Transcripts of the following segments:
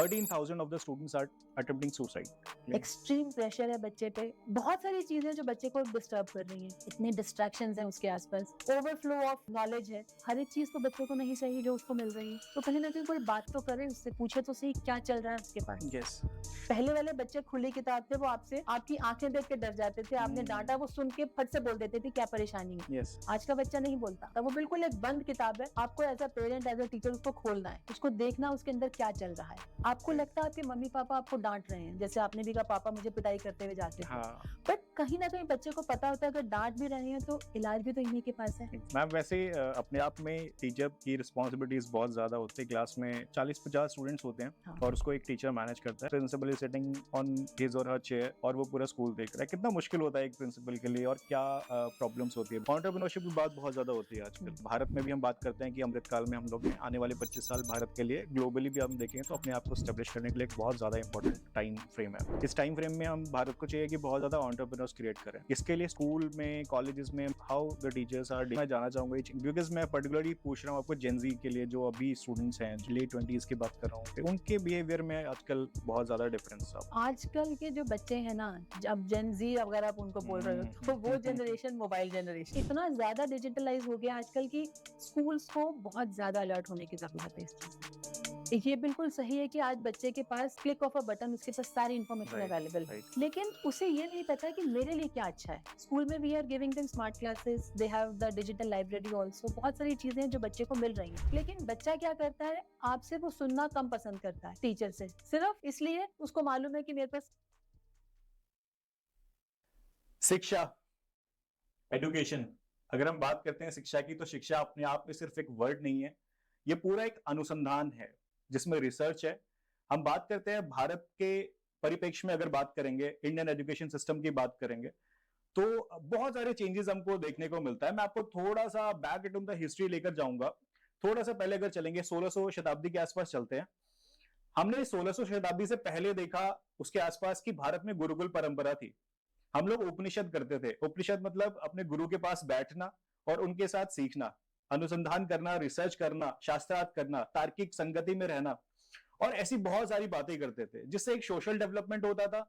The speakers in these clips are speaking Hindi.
13,000 of the students are attempting suicide. Extreme pressure है बच्चे पे, बहुत सारी चीजें जो बच्चे को डिस्टर्ब कर रही हैं, इतने डिस्ट्रैक्शंस हैं उसके आसपास, ओवरफ्लो ऑफ नॉलेज है, हर एक चीज तो बच्चे को नहीं चाहिए जो उसको मिल रही है, तो कहीं ना कहीं कोई बात तो करे, उससे पूछे तो सही क्या चल रहा है उसके पास। Yes. पहले वाले बच्चे खुली किताब थे, वो आपसे आपकी आंखें देख के डर जाते थे, आपने डांटा वो सुन के फट से बोल देते थे क्या परेशानी है। Yes. आज का बच्चा नहीं बोलता, तब वो बिल्कुल एक बंद किताब है, आपको as a parent as a teacher उसको खोलना है, उसको देखना उसके अंदर क्या चल रहा है। आपको लगता है आपके मम्मी पापा आपको डांट रहे हैं, जैसे आपने भी कहा पापा मुझे पिटाई करते हुए जाते थे, हाँ बट कहीं ना कहीं बच्चे को पता होता है अगर डांट भी रहे हैं तो इलाज भी तो इन्हीं के पास है। मैम, वैसे अपने आप में टीचर की रिस्पॉन्सिबिलिटीज बहुत ज्यादा होती है। क्लास में 40-50 स्टूडेंट्स होते हैं हाँ। और उसको एक टीचर मैनेज करता है। Principal is sitting on his or her chair और वो पूरा स्कूल देख रहा है। कितना मुश्किल होता है एक प्रिंसिपल के लिए और क्या प्रॉब्लम्स होती है। एंटरप्रेन्योरशिप की बात बहुत ज्यादा होती है आजकल। भारत में भी हम बात करते हैं कि अमृतकाल में हम लोग ने आने वाले 25 साल भारत के लिए ग्लोबली भी हम देखें तो अपने आप को स्टेब्लिश करने के लिए एक बहुत ज्यादा इंपॉर्टेंट टाइम फ्रेम है। इस टाइम फ्रेम में हम भारत को चाहिए कि बहुत ज्यादा एंटरप्रेन्योर्स क्रिएट करें। इसके लिए स्कूल में, कॉलेजेस में हाउ द टीचर्स आर, मैं जाना चाहूंगा बिकॉज मैं पर्टिकुलरली पूछ रहा हूँ आपको जेन जी के लिए, जो अभी स्टूडेंट्स हैं लेट 20s की बात कर रहा हूँ, उनके बिहेवियर में आजकल बहुत ज्यादा डिफरेंस है। आजकल के जो बच्चे हैं ना, अब जेन जी अगर आप उनको बोल रहे हो तो वो जनरेशन मोबाइल जनरेशन इतना ज्यादा डिजिटलाइज हो गया आजकल की, स्कूल्स को बहुत ज्यादा अलर्ट होने की जरूरत है इस चीज। ये बिल्कुल सही है कि आज बच्चे के पास क्लिक ऑफ अ बटन उसके पास सारी इन्फॉर्मेशन अवेलेबल है, लेकिन उसे ये नहीं पता कि मेरे लिए क्या अच्छा है। स्कूल में we are giving them smart classes, they have the digital library also, बहुत सारी चीजें जो बच्चे को मिल रही हैं, लेकिन बच्चा क्या करता है, आपसे वो सुनना कम पसंद करता है टीचर से, सिर्फ इसलिए उसको मालूम है कि मेरे पास शिक्षा, एजुकेशन, अगर हम बात करते हैं शिक्षा की, तो शिक्षा अपने आप में सिर्फ एक वर्ड नहीं है, ये पूरा एक अनुसंधान है जिसमें रिसर्च है। हम बात करते हैं भारत के परिप्रेक्ष्य में, अगर बात करेंगे इंडियन एजुकेशन सिस्टम की बात करेंगे, तो बहुत सारे चेंजेस हमको देखने को मिलता है। मैं आपको थोड़ा सा बैक इन द हिस्ट्री लेकर जाऊंगा। थोड़ा सा पहले अगर चलेंगे, 1600 शताब्दी के आसपास चलते हैं। हमने 1600 शताब्दी से पहले देखा उसके आसपास की भारत में गुरुकुल परंपरा थी। हम लोग उपनिषद करते थे। उपनिषद मतलब अपने गुरु के पास बैठना और उनके साथ सीखना, अनुसंधान करना, रिसर्च करना, शास्त्रार्थ करना, तार्किक संगति में रहना और ऐसी बहुत सारी बातें करते थे, जिससे एक सोशल डेवलपमेंट होता था,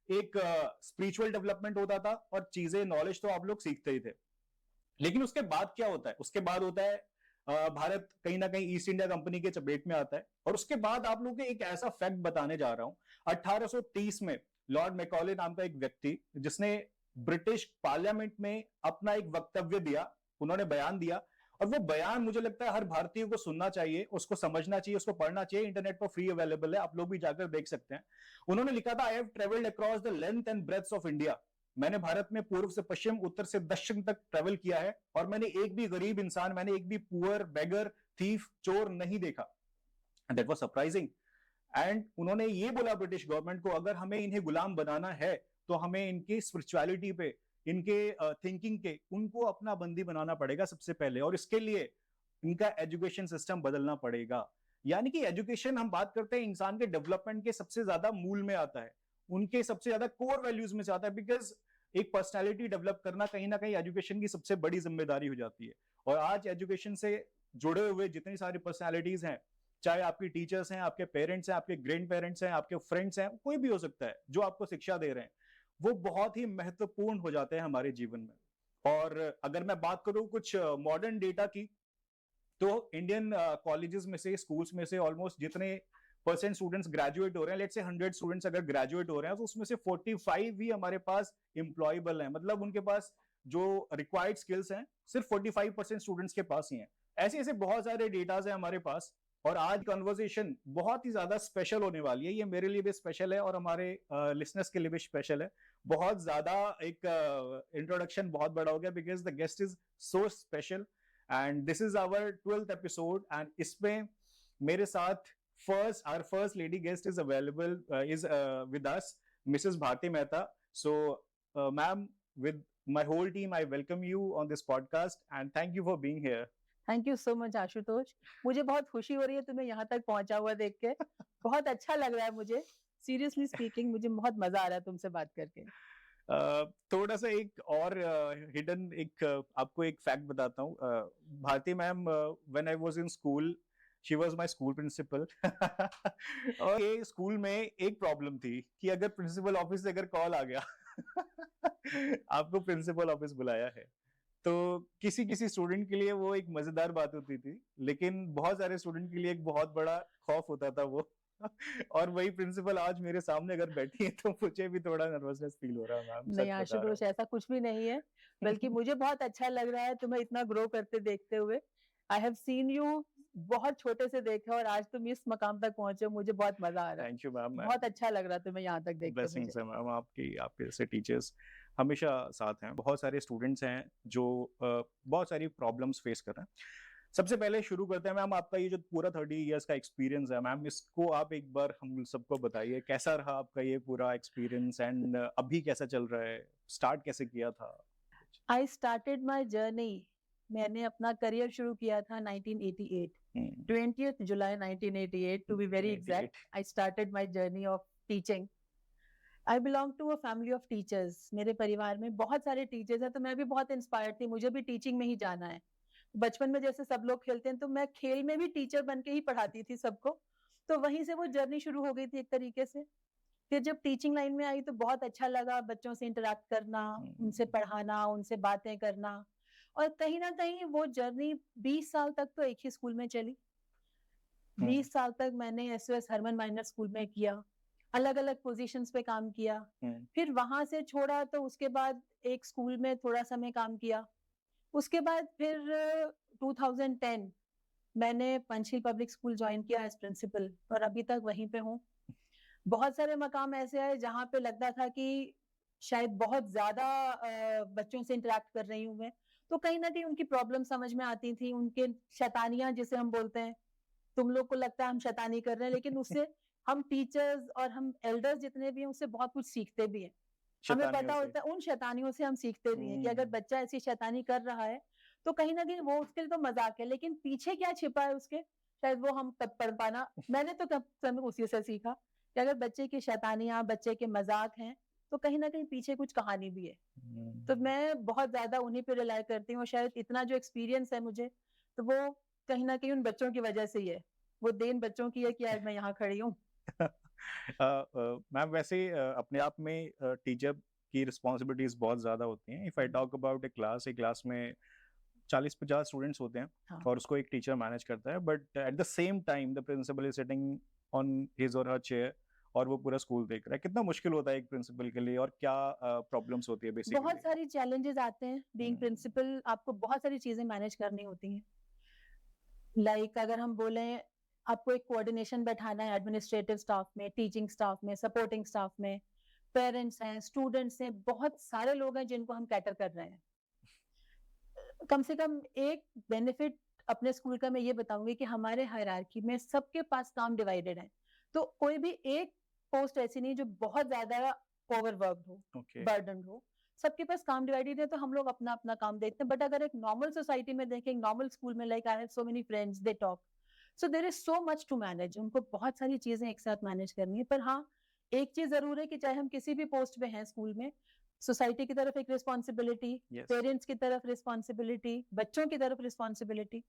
एक स्पिरिचुअल डेवलपमेंट होता था और चीजें, नॉलेज तो आप लोग सीखते ही थे। लेकिन उसके बाद क्या होता है? उसके बाद होता है भारत कहीं ना कहीं ईस्ट इंडिया कंपनी के चपेट में आता है। और उसके बाद आप लोगों को एक ऐसा फैक्ट बताने जा रहा हूं। 1830 में लॉर्ड मैकॉले नाम का एक व्यक्ति, जिसने ब्रिटिश पार्लियामेंट में अपना एक वक्तव्य दिया, उन्होंने बयान दिया, और वो बयान मुझे लगता है हर भारतीय को सुनना चाहिए, उसको समझना चाहिए, उसको पढ़ना चाहिए। इंटरनेट पर फ्री अवेलेबल है, आप लोग भी जाकर देख सकते हैं। उन्होंने लिखा था, I have travelled across the length and breadth of India. मैंने भारत में पूर्व से पश्चिम, उत्तर से दक्षिण तक ट्रेवल किया है और मैंने एक भी गरीब इंसान, मैंने एक भी पुअर, बेगर, थीफ, चोर नहीं देखा। That was surprising. एंड उन्होंने ये बोला ब्रिटिश गवर्नमेंट को, अगर हमें इन्हें गुलाम बनाना है तो हमें इनकी स्पिरिचुअलिटी पे, इनके थिंकिंग के, उनको अपना बंदी बनाना पड़ेगा सबसे पहले, और इसके लिए इनका एजुकेशन सिस्टम बदलना पड़ेगा। यानी कि एजुकेशन, हम बात करते हैं इंसान के डेवलपमेंट के सबसे ज्यादा मूल में आता है, उनके सबसे ज्यादा कोर वैल्यूज में से आता है। बिकॉज एक पर्सनैलिटी डेवलप करना कहीं ना कहीं एजुकेशन की सबसे बड़ी जिम्मेदारी हो जाती है। और आज एजुकेशन से जुड़े हुए जितनी सारी पर्सनैलिटीज हैं, चाहे आपकी टीचर्स हैं, आपके पेरेंट्स हैं, आपके ग्रैंड पेरेंट्स हैं, आपके फ्रेंड्स हैं, कोई भी हो सकता है जो आपको शिक्षा दे रहे हैं, वो बहुत ही महत्वपूर्ण हो जाते हैं हमारे जीवन में। और अगर मैं बात करूं कुछ मॉडर्न डेटा की, तो इंडियन कॉलेजेस में से, स्कूल्स में से ऑलमोस्ट जितने परसेंट स्टूडेंट्स ग्रेजुएट हो रहे हैं, लेट्स से 100 स्टूडेंट्स अगर ग्रेजुएट हो रहे हैं, तो उसमें से 45 ही हमारे पास एम्प्लॉयबल हैं। मतलब उनके पास जो रिक्वायर्ड स्किल्स हैं सिर्फ 45% स्टूडेंट्स के पास ही हैं। ऐसे ऐसे बहुत सारे डेटाज हैं हमारे पास। और आज कन्वर्सेशन बहुत ही ज्यादा स्पेशल होने वाली है। ये मेरे लिए भी स्पेशल है और हमारे लिसनर्स के लिए भी स्पेशल है। बहुत ज्यादा एक इंट्रोडक्शन बहुत बड़ा हो गया, because the guest is so special and this is our 12th episode. And इसमें मेरे साथ our first lady guest is available, is with us, Mrs. Bharti Mehta. So, ma'am, with my whole team, I welcome you on this podcast and thank you for being here. Thank you so much Ashutosh, मुझे बहुत खुशी हो रही है तुम्हें यहाँ तक पहुंचा हुआ देख के, बहुत अच्छा लग रहा है मुझे। सीरियसली स्पीकिंग, मुझे बहुत मजा आ रहा है तुमसे बात करके। थोड़ा सा एक और हिडन एक आपको एक फैक्ट बताता हूँ। Bharti ma'am, when I was in school, she was my school principal. और ये स्कूल में एक प्रॉब्लम थी कि अगर प्रिंसिपल ऑफिस से अगर कॉल आ गया आपको प्रिंसिपल ऑफिस बुलाया है, तो किसी किसी स्टूडेंट के लिए वो एक मजेदार बात होती थी, लेकिन बहुत सारे स्टूडेंट के लिए एक बहुत बड़ा खौफ होता था वो। और वही प्रिंसिपल आज मेरे सामने अगर बैठी है तो मुझे भी थोड़ा नर्वसनेस फील हो रहा है मैम, नहीं सच बता रहा आशुतोष, ऐसा कुछ भी नहीं है, बल्कि हूँ। मुझे बहुत अच्छा लग रहा है तुम्हें इतना ग्रो करते देखते हुए। आई हैव सीन यू बहुत छोटे से देखा और आज तुम इस मकाम तक पहुंचे हो, मुझे बहुत मजा आ रहा है। Thank you ma'am. बहुत अच्छा लग रहा है तुम्हें यहाँ तक देख के मुझे। ब्लेसिंग्स है मैम आपकी, आपके जैसे टीचर्स हमेशा साथ हैं। बहुत सारे स्टूडेंट्स हैं जो बहुत सारी प्रॉब्लम्स फेस कर रहे हैं। सबसे पहले शुरू करते हैं मैम, आपका ये जो पूरा 30 इयर्स का एक्सपीरियंस है मैम, इसको आप एक बार हम सबको बताइए, कैसा रहा आपका ये पूरा एक्सपीरियंस, एंड अभी कैसा चल रहा है, स्टार्ट कैसे किया था? आई स्टार्टेड माई जर्नी, मैंने अपना करियर शुरू किया था 1988, 20th July 1988 to be very exact. I started my journey of teaching. I belong to a family of teachers, मेरे परिवार में बहुत सारे टीचर्स हैं, तो मैं भी बहुत इंस्पायर्ड थी, मुझे भी टीचिंग में ही जाना है। बचपन में जैसे सब लोग खेलते हैं, तो मैं खेल में भी टीचर बन के ही पढ़ाती थी सबको, तो वहीं से वो जर्नी शुरू हो गई थी एक तरीके से। फिर जब टीचिंग लाइन में आई तो बहुत अच्छा लगा बच्चों से इंटरेक्ट करना, उनसे पढ़ाना, उनसे बातें करना, और कहीं ना कहीं वो जर्नी 20 साल तक तो एक ही स्कूल में चली। 20 साल तक मैंने एसओएस हरमन माइनर स्कूल में किया, अलग अलग पोजीशंस पे काम किया। फिर वहां से छोड़ा तो उसके बाद एक स्कूल में थोड़ा समय काम किया। उसके बाद फिर 2010 मैंने पंचशील पब्लिक स्कूल ज्वाइन किया एज प्रिंसिपल, और अभी तक वहीं पे हूँ। बहुत सारे मकाम ऐसे आए जहाँ पे लगता था कि शायद बहुत ज्यादा बच्चों से इंटरेक्ट कर रही हूँ मैं, तो कहीं ना कहीं उनकी प्रॉब्लम समझ में आती थी, उनके शैतानियां जिसे हम बोलते हैं। तुम लोग को लगता है हम शैतानी कर रहे हैं, लेकिन उससे हम टीचर्स और हम एल्डर्स जितने भी हैं उससे बहुत कुछ सीखते भी हैं। हमें शैतानियों पता से। होता है उन शैतानियों से हम सीखते भी हैं कि अगर बच्चा ऐसी शैतानी कर रहा है तो कहीं ना कहीं वो उसके लिए तो मजाक है, लेकिन पीछे क्या छिपा है उसके, शायद वो हम तब पढ़ पाना। मैंने तो कब समय उसी से सीखा कि अगर बच्चे की शैतानियां, बच्चे के मजाक हैं, तो कहीं ना कहीं पीछे कुछ कहानी भी है। तो मैं बहुत ज्यादा उन्हीं पे रिलाय करती हूँ, और शायद इतना जो एक्सपीरियंस है मुझे, तो वो कहीं ना कहीं उन बच्चों की वजह से ही है। वो देन बच्चों की है कि आज मैं यहाँ खड़ी हूँ। मैम वैसे अपने आप में टीचर की रिस्पॉन्सिबिलिटीज बहुत ज्यादा होती हैं। If I talk about A class में 40-50 स्टूडेंट्स होते हैं, हाँ। और उसको एक टीचर मैनेज करता है, but at the same time the principal is sitting on his or her chair, और वो पूरा स्कूल देख रहा है। कितना मुश्किल होता है एक प्रिंसिपल के लिए, और क्या प्रॉब्लम्स होती है बहुत बेसिकली? सारी चैलेंजेस आते हैं बीइंग प्रिंसिपल, आपको बहुत सारी चीजें मैनेज करनी होती हैं। अगर हम बोले, आपको एक कोऑर्डिनेशन बैठाना है एडमिनिस्ट्रेटिव स्टाफ में, टीचिंग स्टाफ में, सपोर्टिंग स्टाफ में, पेरेंट्स हैं, स्टूडेंट्स हैं, बहुत सारे लोग हैं जिनको हम कैटर कर रहे हैं। कम से कम एक बेनिफिट अपने स्कूल का मैं ये बताऊंगी कि हमारे हायरार्की में सबके पास काम डिवाइडेड है, तो कोई भी एक पोस्ट ऐसी नहीं जो बहुत ज्यादा ओवरवर्क्ड हो, ओके। बर्डन हो। सबके पास काम डिवाइडेड है, तो हम लोग अपना अपना काम देखते हैं। बट अगर एक नॉर्मल सोसाइटी में देखें, नॉर्मल स्कूल में, like I have so many friends, they talk, so there is so much to manage, उनको बहुत सारी चीजें एक साथ मैनेज करनी है। पर हाँ, एक चीज जरूर है कि चाहे हम किसी भी पोस्ट पे हैं स्कूल में, सोसाइटी की तरफ एक रिस्पॉन्सिबिलिटी, यस। पेरेंट्स की तरफ रिस्पॉन्सिबिलिटी, बच्चों की तरफ रिस्पॉन्सिबिलिटी,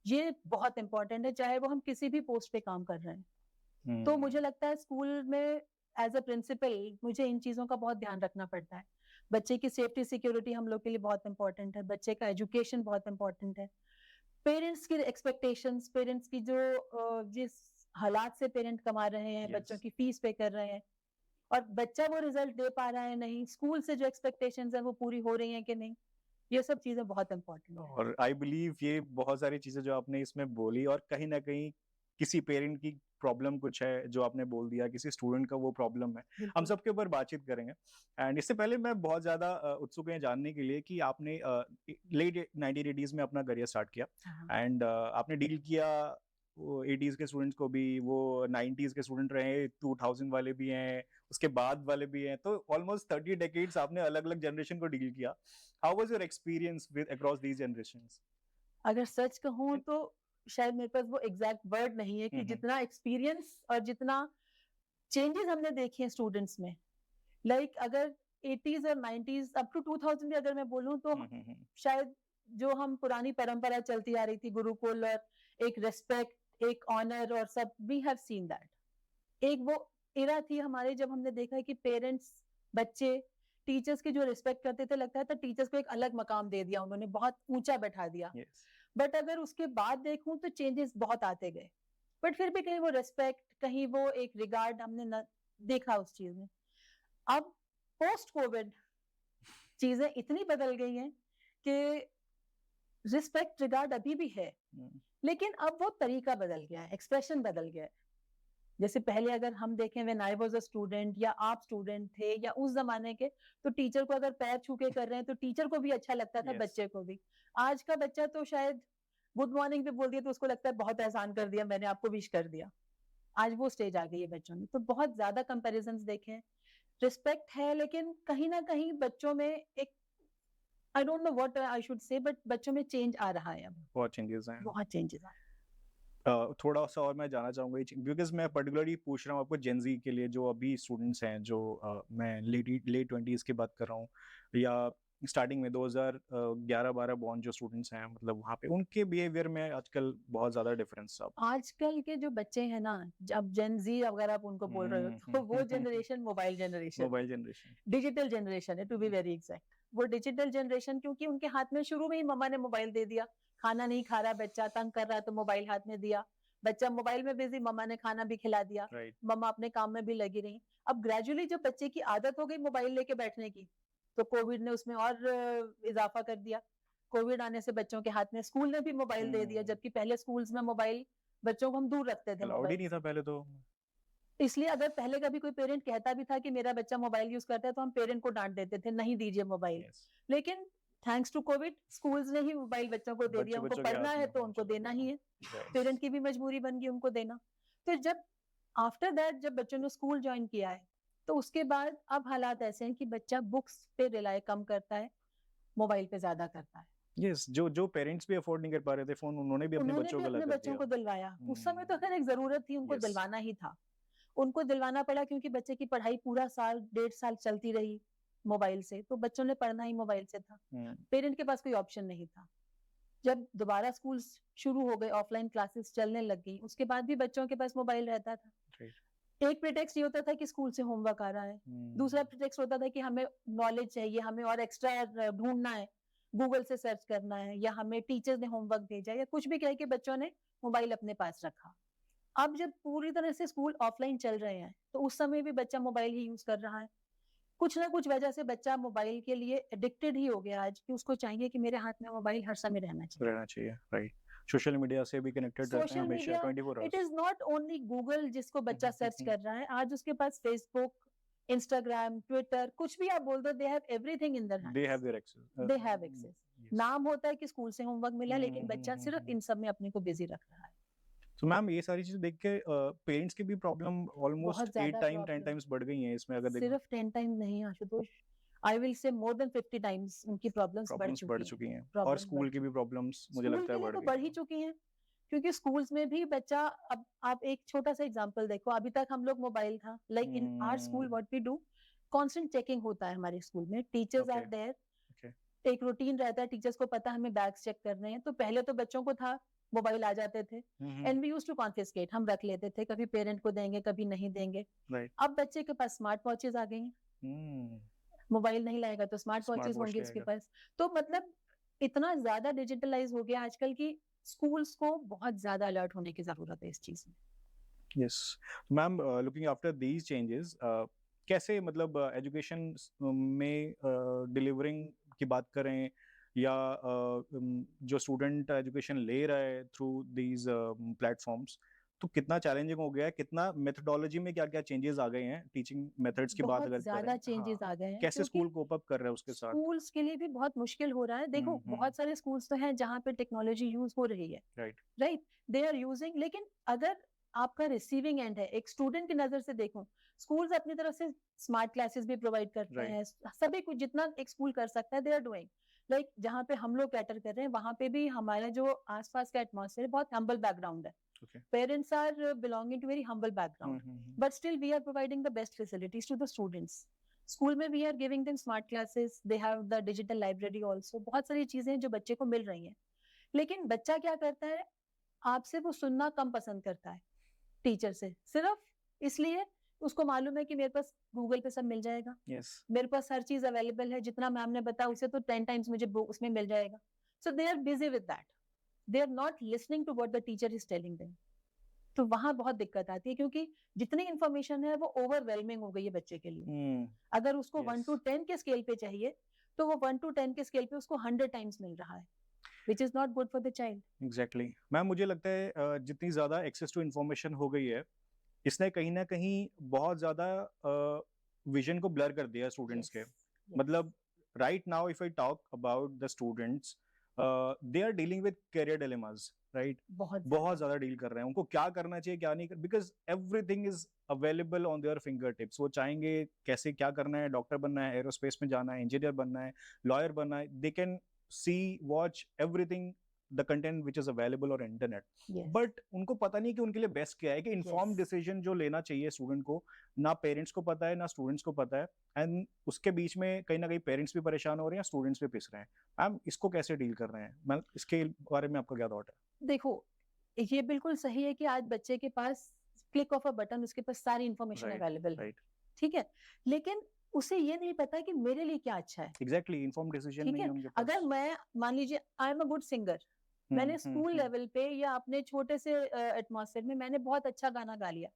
ये बहुत इंपॉर्टेंट है, चाहे वो हम किसी भी पोस्ट पे काम कर रहे हैं। तो मुझे लगता है स्कूल में एज अ प्रिंसिपल मुझे इन चीजों का बहुत ध्यान रखना पड़ता है। बच्चे की सेफ्टी सिक्योरिटी हम लोग के लिए बहुत इंपॉर्टेंट है, बच्चे का एजुकेशन बहुत इंपॉर्टेंट है, पेरेंट्स की एक्सपेक्टेशंस, पेरेंट्स की जो जिस हालात से पेरेंट कमा रहे हैं, बच्चों की फीस पे कर रहे हैं, और बच्चा वो रिजल्ट दे पा रहा है नहीं, स्कूल से जो एक्सपेक्टेशंस है वो पूरी हो रही हैं कि नहीं, ये सब चीजें बहुत इंपॉर्टेंट है। और आई बिलीव ये बहुत सारी चीजें जो आपने इसमें बोली, और कहीं ना कहीं किसी पेरेंट की प्रॉब्लम कुछ है जो आपने बोल दिया, किसी स्टूडेंट का वो प्रॉब्लम है, हम बिल्कुल। सबके ऊपर बातचीत करेंगे। एंड इससे पहले मैं बहुत ज्यादा उत्सुक हूं जानने के लिए कि आपने लेट 1980s में अपना करियर स्टार्ट किया, हाँ। एंड आपने डील किया वो 80s के स्टूडेंट्स को भी, वो 90s के स्टूडेंट रहे, 2000 वाले भी हैं, उसके बाद वाले भी हैं, तो ऑलमोस्ट 30 डेकेड्स आपने अलग अलग जनरेशन को डील किया। How was your experience with across these generations? अगर सच कहूँ तो शायद मेरे पास वो एग्जैक्ट वर्ड नहीं है कि जितना एक्सपीरियंस और जितना चेंजेस हमने देखे हैं स्टूडेंट्स में, अगर 80s और 90s अप टू 2000 भी अगर मैं बोलूं, तो शायद जो हम पुरानी परंपरा चलती आ रही थी, गुरुकुल और एक रेस्पेक्ट, एक ऑनर और सब, वी हैव सीन दैट। एक वो एरा थी हमारे जब हमने देखा है कि पेरेंट्स, बच्चे टीचर्स की जो रिस्पेक्ट करते थे, लगता था टीचर्स को एक अलग मकाम दे दिया उन्होंने, बहुत ऊंचा बैठा दिया। Yes. बट अगर उसके बाद देखूं तो चेंजेस बहुत आते गए, बट फिर भी कहीं वो रिस्पेक्ट, कहीं वो एक रिगार्ड हमने न देखा उस चीज में। अब पोस्ट कोविड चीजें इतनी बदल गई हैं कि रिस्पेक्ट रिगार्ड अभी भी है, लेकिन अब वो तरीका बदल गया है, एक्सप्रेशन बदल गया है। जैसे पहले अगर हम देखें, when I was a student या आप स्टूडेंट थे या उस जमाने के, तो टीचर को अगर पैर छू के कर रहे हैं तो टीचर को भी अच्छा लगता था, Yes. बच्चे को भी। आज का बच्चा तो शायद गुड मॉर्निंग भी बोल दिया तो उसको लगता है बहुत एहसान कर दिया मैंने, आपको विश कर दिया। आज वो स्टेज आ गई है बच्चों में, तो बहुत ज्यादा कंपैरिजंस देखें, रिस्पेक्ट है, लेकिन कहीं ना कहीं बच्चों में एक, I don't know what I should say, but बच्चों में चेंज आ रहा है, अब बहुत चेंजेस हैं। बहुत चेंजेस आ रहे हैं। थोड़ा सा और मैं जानना चाहूंगा, बिकॉज मैं पर्टिकुलरली पूछ रहा हूँ आपको जेनजी के लिए, जो अभी स्टूडेंट्स हैं, जो मैं लेट 20s की बात कर रहा हूँ, या स्टार्टिंग में 2011-12 बॉर्न जो स्टूडेंट्स हैं, मतलब वहाँ पे उनके बिहेवियर में आजकल बहुत ज़्यादा डिफरेंस अब। आजकल के जो बच्चे हैं ना, जब जेनजी अगर आप उनको बोल रहे हो, तो वो generation mobile generation, mobile generation, digital generation है, टू बी वेरी एग्जैक्ट। वो डिजिटल जनरेशन, क्योंकि उनके हाथ में शुरू में ही मम्मा ने मोबाइल दे दिया, खाना नहीं खा रहा बच्चा, तंग कर रहा है तो मोबाइल हाथ में दिया, बच्चा मोबाइल में बिजी, मम्मा ने खाना भी खिला दिया, राइट। मम्मा अपने काम में भी लगी रही। अब ग्रेजुअली जब बच्चे की आदत हो गई मोबाइल लेके बैठने की, तो कोविड ने उसमें और इजाफा कर दिया। कोविड आने से बच्चों के हाथ में, स्कूल ने भी मोबाइल दे दिया, जबकि पहले स्कूल्स में मोबाइल बच्चों को हम दूर रखते थे अलाउड ही मोबाइल नहीं था पहले तो। इसलिए अगर पहले कभी कोई पेरेंट कहता भी था कि मेरा बच्चा मोबाइल यूज करता है, तो हम पेरेंट को डांट देते थे, नहीं दीजिए मोबाइल। Yes. लेकिन थैंक्स टू कोविड, स्कूल्स ने ही मोबाइल बच्चों को दे दिया, उनको बच्चों के पढ़ना हाथ है में तो उनको चलो देना ही है, Right. पेरेंट की भी मजबूरी बन गई उनको देना। तो जब आफ्टर दैट जब बच्चों ने स्कूल ज्वाइन किया है, तो उसके बाद अब हालात ऐसे हैं कि बच्चा बुक्स पे रिलाय कम करता है, मोबाइल पे ज्यादा करता है। Yes, जो पेरेंट्स भी अफोर्ड नहीं कर पा रहे थे फोन, उन्होंने भी अपने उन्होंने बच्चों भी को अपने लगा कर बच्चों दिया। को दिलवाया, उस समय तो खैर एक जरूरत थी, उनको Yes. दिलवाना ही था। उनको दिलवाना पड़ा क्योंकि बच्चे की पढ़ाई पूरा साल 1.5 साल चलती रही मोबाइल से, तो बच्चों ने पढ़ना ही मोबाइल से था, पेरेंट के पास कोई ऑप्शन नहीं था। जब दोबारा स्कूल शुरू हो गए, ऑफलाइन क्लासेस चलने लग गई, उसके बाद भी बच्चों के पास मोबाइल रहता था। Right. एक प्रिटेक्स्ट ये होता था कि स्कूल से होमवर्क आ रहा है, दूसरा प्रिटेक्स्ट होता था कि हमें नॉलेज चाहिए, हमें और एक्स्ट्रा ढूंढना है, गूगल से सर्च करना है, या हमें टीचर्स ने होमवर्क भेजा, या कुछ भी कह के बच्चों ने मोबाइल अपने पास रखा। अब जब पूरी तरह से स्कूल ऑफलाइन चल रहे हैं, तो उस समय भी बच्चा मोबाइल ही यूज कर रहा है। कुछ ना कुछ वजह से बच्चा मोबाइल के लिए एडिक्टेड ही हो गया आज, कि उसको चाहिए कि मेरे हाथ में मोबाइल हर समय रहना चाहिए। राइट। सोशल मीडिया से भी कनेक्टेड रहते हैं सोशल हमेशा media, 24 it hours. Is not only Google जिसको बच्चा सर्च कर रहा है, आज उसके पास फेसबुक, इंस्टाग्राम, ट्विटर, कुछ भी आप बोल दो, they have everything in their hands, they have their access. They have access. नाम होता है कि स्कूल से होमवर्क मिला, लेकिन बच्चा सिर्फ इन सब में अपने को बिजी रख रहा है। तो मैम ये सारी चीजें देख के पेरेंट्स की भी प्रॉब्लम ऑलमोस्ट 8 टाइम 10 टाइम्स बढ़ गई हैं इसमें, अगर देखो सिर्फ 10 टाइम नहीं Ashutosh, I will say more than 50 times उनकी प्रॉब्लम्स बढ़ चुकी हैं। और स्कूल की भी प्रॉब्लम्स मुझे लगता है बढ़ गई, बढ़ ही चुकी हैं, क्योंकि स्कूल्स में भी बच्चा, अब आप एक छोटा सा एग्जांपल देखो, अभी तक हम लोग मोबाइल था, like in our school what we do, constant checking होता है हमारे स्कूल में, टीचर्स आर देयर, एक रूटीन रहता है, टीचर्स को पता हमें बैग्स चेक करने हैं। तो पहले तो बच्चों को था, मोबाइल आ जाते थे, and we used to confiscate, हम रख लेते थे, कभी पेरेंट को देंगे कभी नहीं देंगे। अब बच्चे के पास स्मार्ट वॉचेस आ गई हैं, मोबाइल नहीं लाएगा तो स्मार्ट वॉचेस होंगे उसके पास। तो मतलब इतना ज्यादा डिजिटलाइज हो गया आजकल की, स्कूल्स को बहुत ज्यादा अलर्ट होने की जरूरत है इस चीज में। Yes ma'am, looking after these changes, कैसे मतलब एजुकेशन में डिलीवरिंग की बात करें, या जो स्टूडेंट एजुकेशन ले रहा है थ्रू दीज प्लेटफॉर्म्स, तो कितना चैलेंजिंग हो गया है, कितना मेथोडोलॉजी में क्या क्या चेंजेस आ गए हैं, टीचिंग मेथड्स की बात अगर बहुत ज्यादा चेंजेस आ गए हैं, कैसे स्कूल कोप अप कर रहे हैं उसके साथ? स्कूल्स के लिए भी बहुत मुश्किल हो रहा है। देखो बहुत सारे स्कूल्स तो हैं जहाँ पे टेक्नोलॉजी यूज हो रही है, राइट, दे आर यूजिंग, लेकिन अगर आपका रिसीविंग एंड है, एक स्टूडेंट की नजर से देखो, स्कूल्स अपनी तरफ से स्मार्ट क्लासेस भी प्रोवाइड करते हैं, सभी कुछ जितना एक स्कूल कर सकता है दे आर डूइंग, लाइक जहाँ पे हम लोग कैटर कर रहे हैं, वहां पे भी हमारा जो आसपास का एटमॉस्फेयर बहुत हम्बल बैकग्राउंड है, parents are belonging to very humble background, but still we are providing the best facilities to the students. School में we are giving them smart classes, they have the digital library also, बहुत सारी चीजें जो बच्चे को मिल रही हैं। लेकिन बच्चा क्या करता है, आपसे वो सुनना कम पसंद करता है टीचर से, सिर्फ इसलिए उसको मालूम है कि मेरे पास गूगल पे सब मिल जाएगा, यस, मेरे पास हर चीज अवेलेबल है, जितना मैम ने बताया उसे तो 10 टाइम्स मुझे उसमें मिल जाएगा. So they are busy with that, they are not listening to what the teacher is telling them. तो वहां बहुत दिक्कत आती है, क्योंकि जितनी इंफॉर्मेशन है वो ओवरवेलमिंग हो गई है बच्चे के लिए. अगर उसको 1 to 10 के स्केल पे चाहिए, तो वो 1 to 10 के स्केल पे उसको 100 टाइम्स मिल रहा है, which is not good for the child. Exactly ma'am, मुझे लगता है जितनी ज्यादा एक्सेस टू इन्फॉर्मेशन हो गई है, इसने कहीं ना कहीं बहुत ज्यादा विजन को ब्लर कर दिया स्टूडेंट्स के. मतलब right now if I talk about the students, they are dealing with career dilemmas, right? बहुत ज्यादा डील कर रहे हैं, उनको क्या करना चाहिए क्या नहीं, because everything is available on their finger tips. वो चाहेंगे कैसे क्या करना है, डॉक्टर बनना है, एरोस्पेस में जाना है, इंजीनियर बनना है, लॉयर बनना है, they can see watch everything the content which is available on internet. But उनको पता नहीं कि उनके लिए बेस्ट क्या है, कि इन्फॉर्म डिसीजन जो लेना चाहिए स्टूडेंट को, ना पेरेंट्स को पता है ना स्टूडेंट्स को पता है. एंड उसके बीच में कहीं ना कहीं पेरेंट्स भी परेशान हो रहे हैं, स्टूडेंट्स भी पिस रहे हैं. मैम, इसको कैसे डील कर रहे हैं? मैं इसके बारे में आपका क्या थॉट है? देखो, ये बिल्कुल सही है कि आज बच्चे के पास क्लिक ऑफ अ बटन उसके पास सारी इंफॉर्मेशन अवेलेबल है, ठीक है, लेकिन उसे ये नहीं पता कि मेरे लिए क्या अच्छा है. एग्जैक्टली, इन्फॉर्म डिसीजन नहीं है उनके पास. अगर मैं मान लीजिए आई एम अ गुड सिंगर, मैंने स्कूल लेवल पे या अपने छोटे से एटमॉस्फेयर में मैंने बहुत अच्छा गाना गा लिया,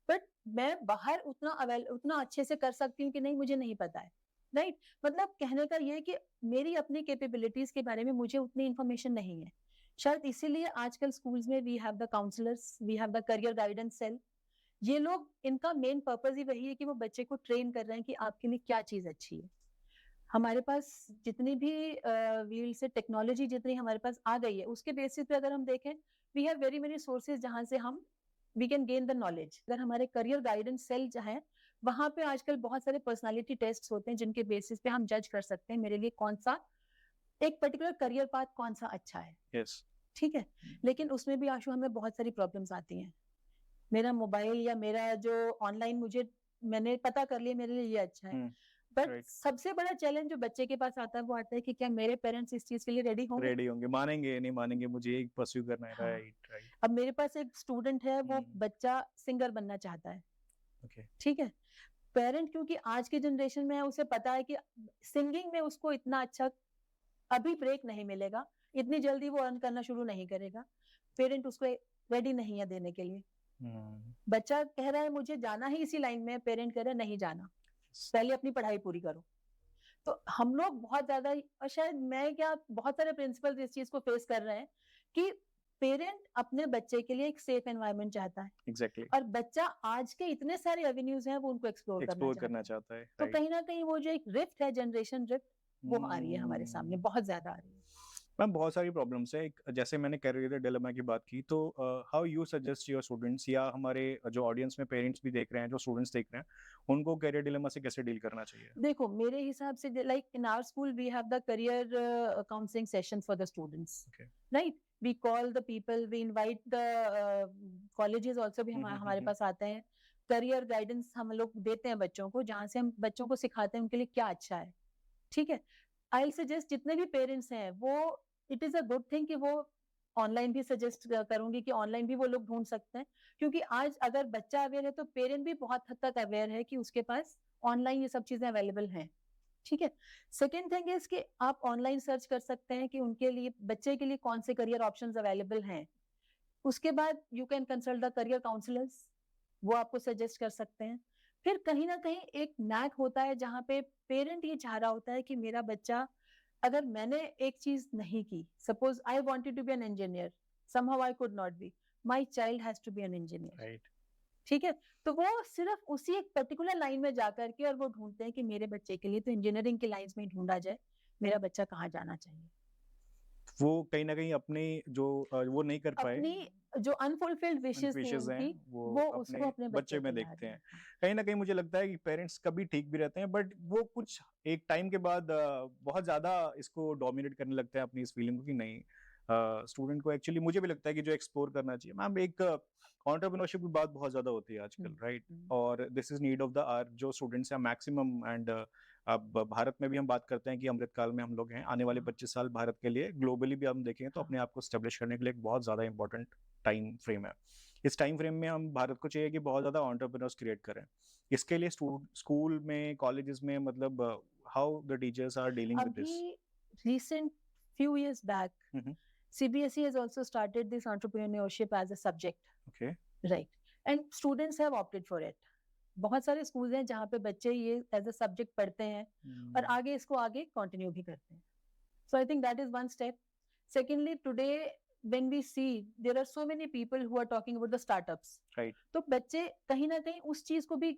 बट मैं बाहर उतना अच्छे से कर सकती हूँ कि नहीं, मुझे नहीं पता है, राइट? मतलब कहने का ये है कि मेरी अपनी कैपेबिलिटीज के बारे में मुझे उतनी इंफॉर्मेशन नहीं है. शायद इसीलिए आजकल स्कूल्स में we have the counsellors, we have the career guidance cell. ये लोग, इनका मेन पर्पस ही वही है कि वो बच्चे को ट्रेन कर रहे हैं कि आपके लिए क्या चीज अच्छी है. हमारे पास जितनी भी व्हील से टेक्नोलॉजी जितनी हमारे पास आ गई है, उसके बेसिस पे अगर हम देखें, we have very many sources जहां से हम we can gain the knowledge. अगर हमारे करियर गाइडेंस सेल जो है, वहां पे आजकल बहुत सारे पर्सनालिटी टेस्ट होते हैं जिनके बेसिस पे हम जज कर सकते हैं मेरे लिए कौन सा एक पर्टिकुलर करियर पाथ कौन सा अच्छा है. yes. ठीक है, लेकिन उसमें भी आशु हमें बहुत सारी प्रॉब्लम्स आती हैं. मेरा मोबाइल या मेरा जो ऑनलाइन मैंने पता कर लिया मेरे लिए ये अच्छा है, बट सबसे बड़ा चैलेंज जो बच्चे के पास आता है वो आता है कि क्या मेरे पेरेंट्स इस चीज के लिए रेडी होंगे, मानेंगे नहीं मानेंगे, मुझे यही परस्यू करना है. राइट. अब मेरे पास एक स्टूडेंट है, वो बच्चा सिंगर बनना चाहता है, ठीक है, पेरेंट क्योंकि आज की जनरेशन में है, उसे पता है कि सिंगिंग में उसको इतना अच्छा अभी ब्रेक नहीं मिलेगा, इतनी जल्दी वो अर्न करना शुरू नहीं करेगा, पेरेंट उसको रेडी नहीं है देने के लिए. बच्चा कह रहा है मुझे जाना ही इसी लाइन में, पेरेंट कह रहा है नहीं जाना, पहले अपनी पढ़ाई पूरी करो. तो हम लोग बहुत ज्यादा, और शायद मैं क्या, बहुत सारे प्रिंसिपल इस चीज को फेस कर रहे हैं कि पेरेंट अपने बच्चे के लिए एक सेफ एनवायरनमेंट चाहता है. exactly. और बच्चा आज के इतने सारे एवेन्यूज हैं वो उनको एक्सप्लोर करना चाहता है. तो कहीं ना कहीं वो जो एक रिफ्ट है, जनरेशन रिफ्ट, वो आ रही है हमारे सामने, बहुत ज्यादा आ रही है. मैम, बहुत सारी प्रॉब्लम्स है. जैसे मैंने करियर डिलेमा की बात की, तो how you suggest your students, या हमारे जो ऑडियंस में पेरेंट्स भी देख रहे हैं, जो स्टूडेंट्स देख रहे हैं, उनको करियर डिलेमा से कैसे डील करना चाहिए? देखो, मेरे हिसाब से like in our school we have the career counselling session for the students, right? We call the people, we invite the colleges also भी हमारे पास आते हैं. करियर गाइडेंस हम लोग देते हैं बच्चों को, जहां से हम बच्चों को सिखाते हैं उनके लिए क्या अच्छा है. ठीक है, आई सजेस्ट जितने भी पेरेंट्स हैं वो, it is a good thing कि वो ऑनलाइन भी सजेस्ट करूंगी कि ऑनलाइन भी वो लोग ढूंढ सकते हैं, क्योंकि आज अगर बच्चा अवेयर है तो पेरेंट भी बहुत हद तक अवेयर है कि उसके पास ऑनलाइन ये सब चीजें अवेलेबल हैं. ठीक है, सेकेंड थिंग इज कि आप ऑनलाइन सर्च कर सकते हैं कि उनके लिए, बच्चे के लिए कौन से करियर ऑप्शंस अवेलेबल हैं. उसके बाद you can consult the career counsellors, वो आपको सजेस्ट कर सकते हैं. फिर कहीं ना कहीं एक नैक होता है जहां पे पेरेंट ये चाह रहा होता है कि मेरा बच्चा, अगर मैंने एक चीज नहीं की, suppose I wanted to be an engineer, somehow I could not be, my child has to be an engineer, right? ठीक है, तो वो सिर्फ उसी एक पर्टिकुलर लाइन में जाकर के और वो ढूंढते हैं कि मेरे बच्चे के लिए तो इंजीनियरिंग की लाइंस में ढूंढा जाए, मेरा बच्चा कहाँ जाना चाहिए. वो कहीं ना कहीं अपनी जो वो नहीं कर पाए, अपनी जो अनफुलफिल्ड विशेस थी उनकी, वो उसको अपने बच्चे में देखते हैं. कहीं ना कहीं मुझे लगता है कि पेरेंट्स कभी ठीक भी रहते हैं, बट वो कुछ एक टाइम के बाद बहुत ज्यादा इसको डोमिनेट करने लगते हैं अपनी इस फीलिंग को, कि नहीं, स्टूडेंट को एक्चुअली मुझे भी लगता है कि जो एक्सप्लोर करना चाहिए. मैम, एक एंटरप्रेन्योरशिप की बात बहुत ज्यादा होती है आजकल, राइट? और this is need of the hour, जो स्टूडेंट्स हैं मैक्सिमम. एंड अब भारत में भी हम बात करते हैं कि अमृतकाल में हम लोग हैं, आने वाले 25 साल भारत के लिए, ग्लोबली भी हम देखें तो अपने आप को स्टेब्लिश करने के लिए बहुत ज्यादा इंपॉर्टेंट टाइम फ्रेम है। इस टाइम फ्रेम में हम भारत को चाहिए कि बहुत ज़्यादा एंटरप्रेन्योर्स क्रिएट करें। इसके लिए स्कूल में, कॉलेजेस में मतलब how the teachers are dealing with this? अभी recent few years back, Mhm. CBSE has also started this entrepreneurship as a subject, Okay. right? And students have opted for it. बहुत सारे स्कूल हैं जहाँ पे बच्चे ये एज अ सब्जेक्ट पढ़ते हैं और आगे इसको आगे कंटिन्यू भी करते हैं. So I think that is one step. Secondly, today when we see there are so many people who are talking about the startups. Right. तो बच्चे कहीं ना कहीं उस चीज को भी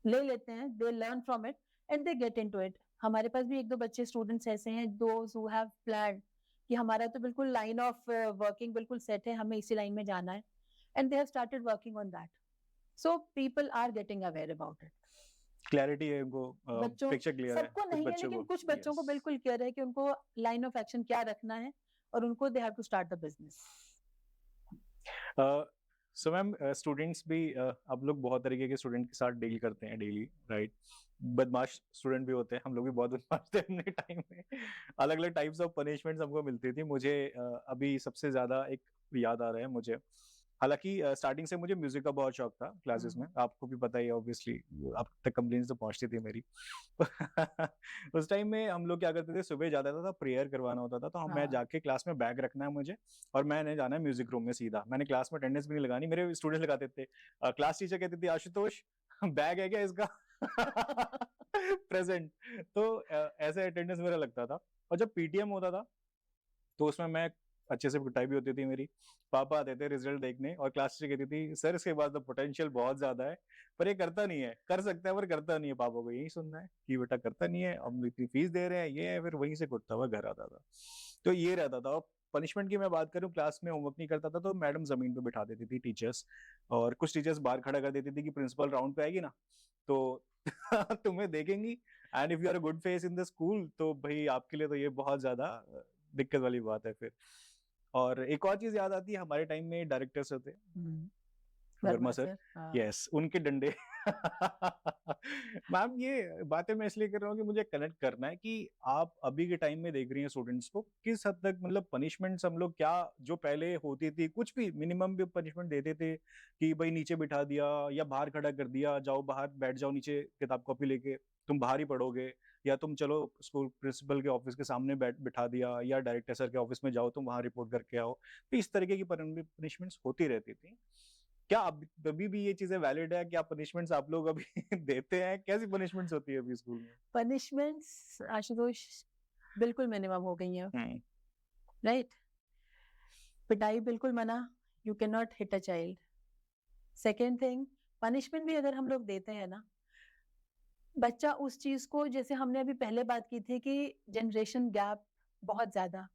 ले लेते हैं, they learn from it and they get into it. हमारे पास भी एक दो बच्चे स्टूडेंट्स ऐसे हैं, those who have planned कि हमारा तो बिल्कुल लाइन ऑफ वर्किंग बिल्कुल सेट है, हमें इसी लाइन में जाना है, and they have started working on that. So people are getting aware about it. Clarity है उनको, बच्चों पिक्चर क्लियर है सबको कुछ नहीं है, बच्चों लेकिन को। कुछ बच्चों को Yes. बिल्कुल क्लियर है कि उनको लाइन ऑफ एक्शन क्या रखना है और उनको they have to start the business. So ma'am, students भी आप लोग बहुत तरीके के स्टूडेंट के साथ डील करते हैं डेली, राइट? बदमाश स्टूडेंट भी होते हैं, हम लोग भी बहुत बदमाश थे अपने टाइम में। अलग अलग टाइप्स ऑफ पनिशमेंट्स हमको मिलती थी। मुझे अभी सबसे ज्यादा एक याद आ रहा है मुझे। हालांकि स्टार्टिंग से मुझे म्यूजिक का बहुत शौक था क्लासेस में, आपको भी पता ही है ऑब्वियसली, आप तक कंप्लेंट्स तो पहुंचती थी मेरी। उस टाइम में हम लोग क्या करते थे, सुबह जाता था, प्रेयर करवाना होता था, तो हम मैं हाँ. जाके क्लास में बैग रखना है मुझे और मैंने जाना है म्यूजिक रूम में सीधा। मैंने क्लास में अटेंडेंस भी नहीं लगानी, मेरे स्टूडेंट्स लगाते थे। क्लास टीचर कहती थी, आशुतोष बैग है क्या इसका? प्रेजेंट। तो ऐसे अटेंडेंस मेरा लगता था। और जब पीटीएम होता था तो उसमें मैं अच्छे से पिटाई भी होती थी मेरी। पापा आते थे रिजल्ट देखने और क्लास टीचर कहती थी, सर इसके पास तो पोटेंशियल बहुत ज्यादा है पर ये करता नहीं है, कर सकता है पर करता नहीं है। पापा को यही सुनना है कि बेटा करता नहीं है, हम इतनी फीस दे रहे हैं, ये है। फिर वहीं से कुटता हुआ घर आता था। तो ये रहता था। और पनिशमेंट की मैं बात करूं, क्लास में होमवर्क नहीं करता था तो मैडम जमीन पे बिठा देती थी टीचर्स, और कुछ टीचर्स बाहर खड़ा कर देती थी कि प्रिंसिपल राउंड पे आएगी ना तो तुम्हें देखेंगी, and if you are a good face in the school तो भाई आपके लिए तो ये बहुत ज्यादा दिक्कत वाली बात है फिर। और एक और चीज याद आती है, हमारे टाइम में डायरेक्टर्स होते, वर्मा सर, यस, उनके डंडे। मैम ये बातें मैं इसलिए कर रहा हूँ कि मुझे कनेक्ट करना है कि आप अभी के टाइम में देख रही हैं स्टूडेंट्स को, किस हद तक मतलब पनिशमेंट्स हम लोग क्या, जो पहले होती थी कुछ भी मिनिमम भी पनिशमेंट देते थे कि भाई नीचे बिठा दिया या बाहर खड़ा कर दिया, जाओ बाहर बैठ जाओ नीचे किताब कॉपी लेके, तुम बाहर ही पढ़ोगे, या तुम चलो स्कूल प्रिंसिपल के ऑफिस के सामने बैठ बिठा दिया, या डायरेक्टर सर के ऑफिस में जाओ तुम वहां रिपोर्ट करके आओ। तो इस तरीके की पनिशमेंट्स होती रहती थी। क्या अभी भी ये चीजें वैलिड है? क्या पनिशमेंट्स आप लोग अभी देते हैं? कैसी पनिशमेंट्स होती है अभी स्कूल में? पनिशमेंट्स आशुतोष बिल्कुल मिनिमम हो गई हैं, राइट? पिटाई बिल्कुल मना, you can not hit a child. Second thing, punishment भी अगर हम लोग देते हैं ना, बच्चा उस चीज को, जैसे हमने अभी पहले बात की थी कि जनरेशन गैप बहुत ज्यादा,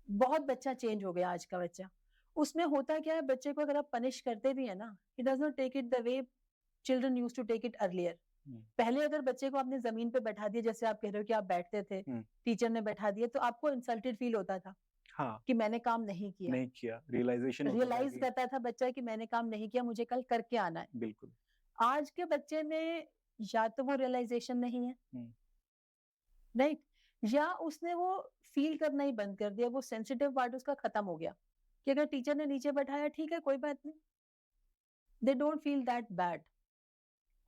बहुत बच्चा चेंज हो गया आज का बच्चा. उसमें होता क्या है, बच्चे को अगर आप पनिश करते भी है ना, he does not take it the way children used to take it earlier. पहले अगर बच्चे को आपने जमीन पे बैठा दिया, जैसे आप कह रहे हो कि आप बैठते थे, टीचर ने बैठा दिया, तो आपको इंसल्टेड फील होता था. हाँ, कि मैंने काम नहीं किया, रियलाइज करता था बच्चा कि मैंने काम नहीं किया, मुझे कल करके आना है. बिल्कुल. आज के बच्चे में या तो वो रियलाइजेशन नहीं है, राइट, या उसने वो फील करना ही बंद कर दिया, वो सेंसिटिव पार्ट उसका खत्म हो गया कि अगर टीचर ने नीचे बैठाया ठीक है कोई बात नहीं, they don't feel that bad.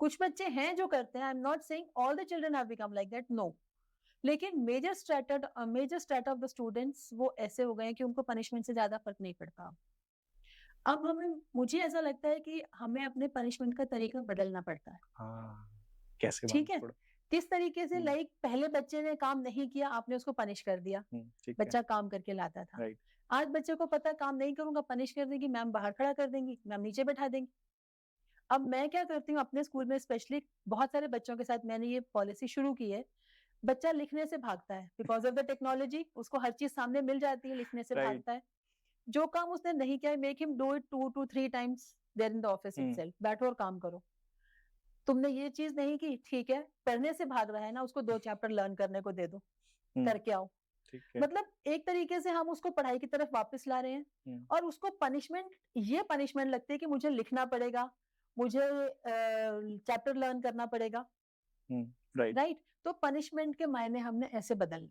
कुछ बच्चे हैं जो करते हैं, I am not saying all the children have become like that, no, लेकिन major strata of the students वो ऐसे हो गए हैं कि उनको पनिशमेंट से ज्यादा फर्क नहीं पड़ता. अब मुझे ऐसा लगता है कि हमें अपने पनिशमेंट का तरीका बदलना पड़ता है. कैसे? ठीक है, किस तरीके से, लाइक पहले बच्चे ने काम नहीं किया, आपने उसको पनिश कर दिया, बच्चा काम करके लाता था. आज बच्चे को पता काम नहीं करूंगा, पनिश कर देंगी मैम, बाहर खड़ा कर देंगी मैम, नीचे बैठा देंगी. अब मैं क्या करती हूँ अपने स्कूल में, स्पेशली बहुत सारे बच्चों के साथ मैंने ये पॉलिसी शुरू की है. बच्चा लिखने से भागता है बिकॉज ऑफ द टेक्नोलॉजी, उसको हर चीज सामने मिल जाती है, लिखने से भागता है. जो काम उसने नहीं किया, make him do it 2 to 3 times there in the office itself. बैठो और काम करो. तुमने ये चीज नहीं की, ठीक है, पढ़ने से भाग रहा है ना, उसको 2 चैप्टर लर्न करने को दे दो, करके आओ. मतलब एक तरीके से हम उसको पढ़ाई की तरफ वापस ला रहे हैं, और उसको पनिशमेंट, ये पनिशमेंट लगती है कि मुझे लिखना पड़ेगा, मुझे चैप्टर लर्न करना पड़ेगा, राइट. तो पनिशमेंट के मायने हमने ऐसे बदलने.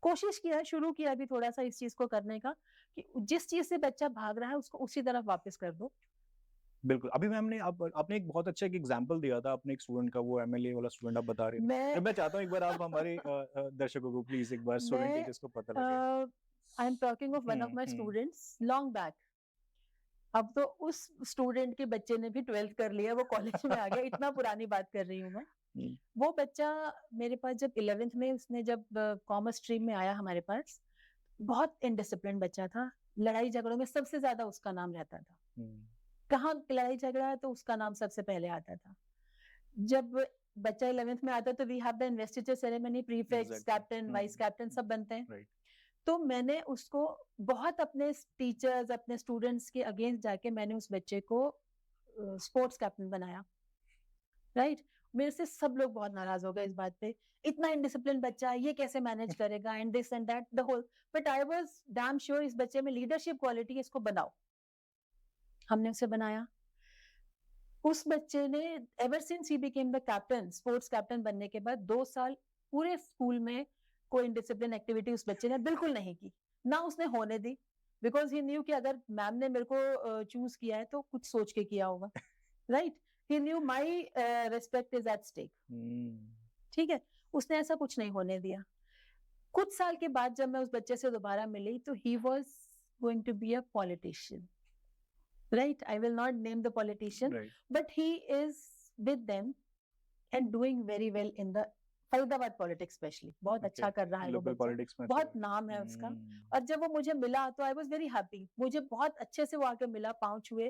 कोशिश किया, शुरू किया अभी थोड़ा सा इस चीज को करने का कि जिस चीज से बच्चा भाग रहा है उसको उसी तरफ वापस कर दो। बिल्कुल। अभी मैम ने आप आपने एक बहुत अच्छा एक एग्जांपल दिया था अपने एक स्टूडेंट का, वो एमएलए वाला स्टूडेंट आप बता रहे थे। मैं तो मैं चाहता हूँ एक बार आप हमारे दर्शकों को प्लीज एक बार स्टूडेंट मैं टीचर्स को पता लगे। I am talking of one of my hmm. Students long back. अब तो उस स्टूडेंट के बच्चे ने भी 12th कर लिया, वो कॉलेज में आ गया, इतना पुरानी बात कर रही हूँ मैं। हम्म, वो बच्चा मेरे पास जब 11th में, उसने जब कॉमर्स स्ट्रीम में आया हमारे पास, बहुत इनडिसिप्लिन बच्चा था। लड़ाई झगड़ों में सबसे ज्यादा उसका नाम रहता था। हम्म, कहाँ लड़ाई झगड़ा है तो उसका नाम सबसे पहले आता था। जब बच्चा 11th में आता तो we have the investiture ceremony, prefects, exactly. Captain, vice captain सब बनते हैं। राइट। तो मैंने उसको बहुत अपने टीचर्स, अपने स्टूडेंट्स के अगेंस्ट जाके मैंने उस बच्चे को स्पोर्ट्स कैप्टन बनाया, राइट। मेरे से सब लोग बहुत नाराज हो गए इस बात पे, इतना इनडिसिप्लिन बच्चा है, ये कैसे मैनेज करेगा, and this and that the whole. But I was damn sure इस बच्चे में लीडरशिप क्वालिटी है, इसको बनाओ। हमने उसे बनाया। उस बच्चे ने ever since he became the captain, sports captain बनने के बाद 2 साल पूरे स्कूल में कोई इनडिसिप्लिन एक्टिविटी उस बच्चे ने बिल्कुल नहीं की, ना उसने होने दी। बिकॉज ही न्यू कि अगर मैम ने मेरे को चूज किया है तो कुछ सोच के किया होगा, right. He knew my respect is at stake. ठीक है, उसने ऐसा कुछ नहीं होने दिया। कुछ साल के बाद जब मैं उस बच्चे से दोबारा मिली तो he was going to be a politician, right? I will not name the politician, right. but he is with them and doing very well in the Faridabad politics specially, बहुत अच्छा कर रहा है वो लोकल बच्चा, पॉलिटिक्स में बहुत नाम है उसका। और जब वो मुझे मिला तो आई वॉज वेरी हैप्पी, मुझे बहुत अच्छे से वो आके मिला, पाँव छुए।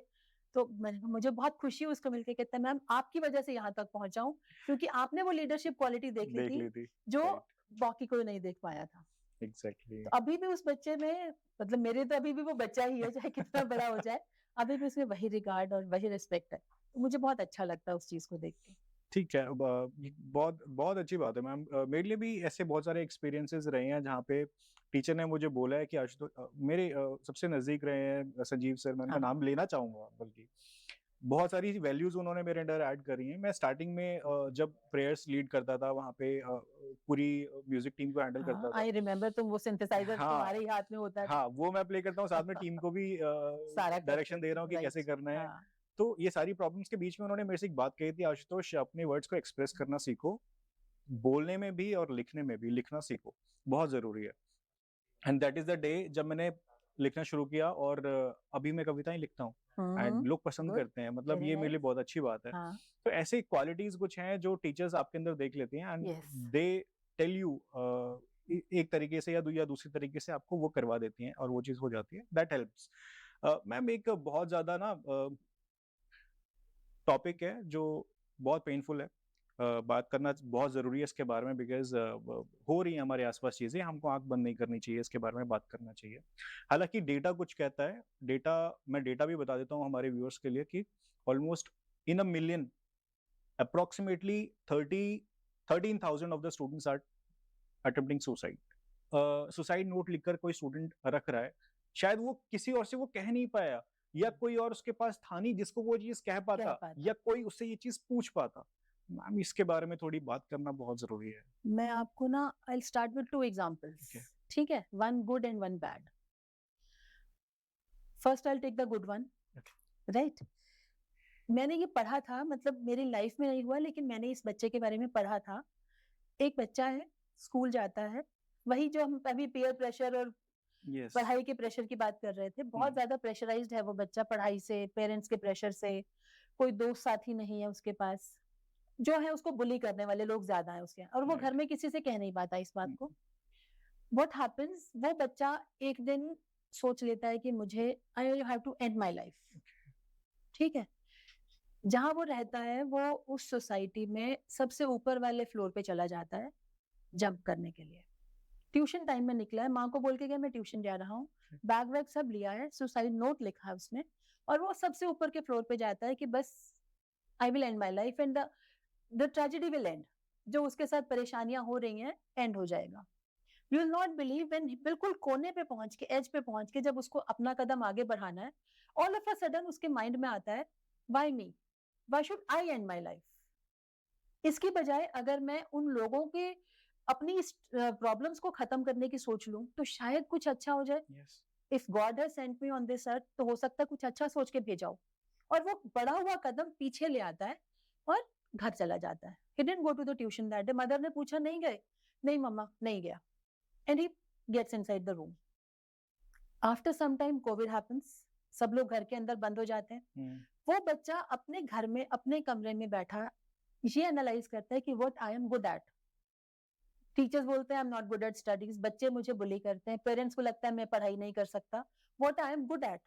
तो मुझे बहुत खुशी हुई उसको मिलके, कहता है मैम आपकी वजह से यहाँ तक पहुंचा हूँ, क्योंकि आपने वो लीडरशिप क्वालिटी देख ली थी थी। जो राइट। बाकी कोई नहीं देख पाया था। एग्जैक्टली। तो अभी भी उस बच्चे में, मतलब मेरे तो अभी भी वो बच्चा ही है, चाहे कितना बड़ा हो जाए, अभी भी उसमें वही रिगार्ड और वही रिस्पेक्ट है। तो मुझे बहुत अच्छा लगता है उस चीज को देख के। ठीक है। ये बहुत बहुत अच्छी बात है मैम। मेरे लिए भी ऐसे बहुत सारे एक्सपीरियंसेस रहे हैं जहाँ पे टीचर ने मुझे बोला है कि आशुतोष मेरे सबसे नजदीक रहे हैं संजीव सर, मैं उनका हाँ। नाम लेना चाहूंगा, बल्कि बहुत सारी वैल्यूज उन्होंने मेरे अंदर ऐड करी हैं। मैं स्टार्टिंग में जब प्रेयर्स लीड करता था वहाँ पे पूरी म्यूजिक टीम को हैंडल करता था। आई रिमेम्बर, तुम वो सिंथेसाइजर हाँ तुम्हारे ही हाथ में होता था। हाँ, वो मैं प्ले करता हूँ, साथ में टीम को भी सारा करते डायरेक्शन दे थे, रहा हूँ कि कैसे राइट। करना है। हाँ, तो ये सारी प्रॉब्लम्स के बीच में उन्होंने मेरे से एक बात कही थी, आशुतोष अपने वर्ड्स को एक्सप्रेस करना सीखो, बोलने में भी और लिखने में भी, लिखना सीखो, बहुत जरूरी है। And that is the day जब मैंने लिखना शुरू किया, और अभी मैं कविताएं लिखता हूँ एंड लोग पसंद गुड, करते हैं, मतलब वेरी ये मेरे लिए नाइस। बहुत अच्छी बात है। हाँ, तो ऐसे क्वालिटीज कुछ हैं जो टीचर्स आपके अंदर देख लेते हैं and yes. They tell you एक तरीके से या दूसरी तरीके से आपको वो करवा देती हैं और वो चीज हो जाती है, दैट हेल्प्स। मैम एक बहुत ज्यादा ना टॉपिक है जो बहुत पेनफुल है, बात करना बहुत जरूरी है इसके बारे में, बिकॉज हो रही है हमारे आसपास चीजें, हमको आंख बंद नहीं करनी चाहिए, इसके बारे में बात करना चाहिए। हालांकि डेटा कुछ कहता है, डेटा, मैं डेटा भी बता देता हूँ हमारे व्यूअर्स के लिए कि almost in a million approximately 13,000 of the students are attempting suicide. Suicide note लिखकर कोई स्टूडेंट रख रहा है, शायद वो किसी और से वो कह नहीं पाया, या कोई और उसके पास था नहीं जिसको वो चीज कह पाता, या कोई उससे ये चीज पूछ पाता। मैम इसके बारे में थोड़ी बात करना बहुत जरूरी है। मैं आपको ना, I start with 2 examples, Okay. ठीक है, one good and one bad. First I take the good one, right. मैंने ये पढ़ा था, मतलब मेरी लाइफ में नहीं हुआ, लेकिन मैंने इस बच्चे के बारे में पढ़ा था। एक बच्चा है, स्कूल जाता है, वही जो हम अभी पीयर प्रेशर और Yes. पढ़ाई के प्रेशर की बात कर रहे थे, बहुत ज्यादा प्रेशराइज्ड है वो बच्चा, पढ़ाई से, पेरेंट्स के प्रेशर से, कोई दोस्त साथी नहीं है उसके पास, जो है उसको बुली करने वाले लोग ज्यादा है उसके, और वो Right. घर में किसी से कह नहीं पाता इस बात को। व्हाट हैपेंस, वो बच्चा एक दिन सोच लेता है कि मुझे, I have to end my life, ठीक है। जहां वो रहता है वो उस सोसाइटी में सबसे ऊपर वाले फ्लोर पे चला जाता है जंप करने के लिए। ट्यूशन टाइम में निकला है, माँ को बोल के गया मैं ट्यूशन जा रहा हूँ, बैग वैग सब लिया है, सुसाइड नोट लिखा है उसने, और वो सबसे ऊपर के फ्लोर पे जाता है कि बस I will and my life and the tragedy will and, जो उसके साथ परेशानियां हो रही हैं एंड हो जाएगा। You will not believe, when बिल्कुल कोने पे पहुंच के, एज पे पहुंच के, जब उसको अपना कदम आगे बढ़ाना है, ऑल ऑफ अ सडन उसके माइंड में आता है, why me, why should I and my life. इसकी बजाय अगर मैं उन लोगों के अपनी इस प्रॉब्लम्स को खत्म करने की सोच लूं तो शायद कुछ अच्छा हो जाए. Yes. If God has sent me on this earth तो हो सकता है कुछ अच्छा सोच के भेजा हो, और वो बढ़ा हुआ कदम पीछे ले आता है और घर चला जाता है. He didn't go to the tuition that day. Mother ने पूछा, नहीं गए? नहीं मम्मा, नहीं गया. And he gets inside the room. After some time COVID happens. सब लोग घर के अंदर बंद हो जाते हैं. Hmm. वो बच्चा अपने घर में अपने कमरे में बैठा ये एनालाइज करता है कि what I am good eight. Teachers बोलते हैं I am not good at studies, बच्चे मुझे बुली करते हैं, पेरेंट्स को लगता है मैं पढ़ाई नहीं कर सकता. What I am good at.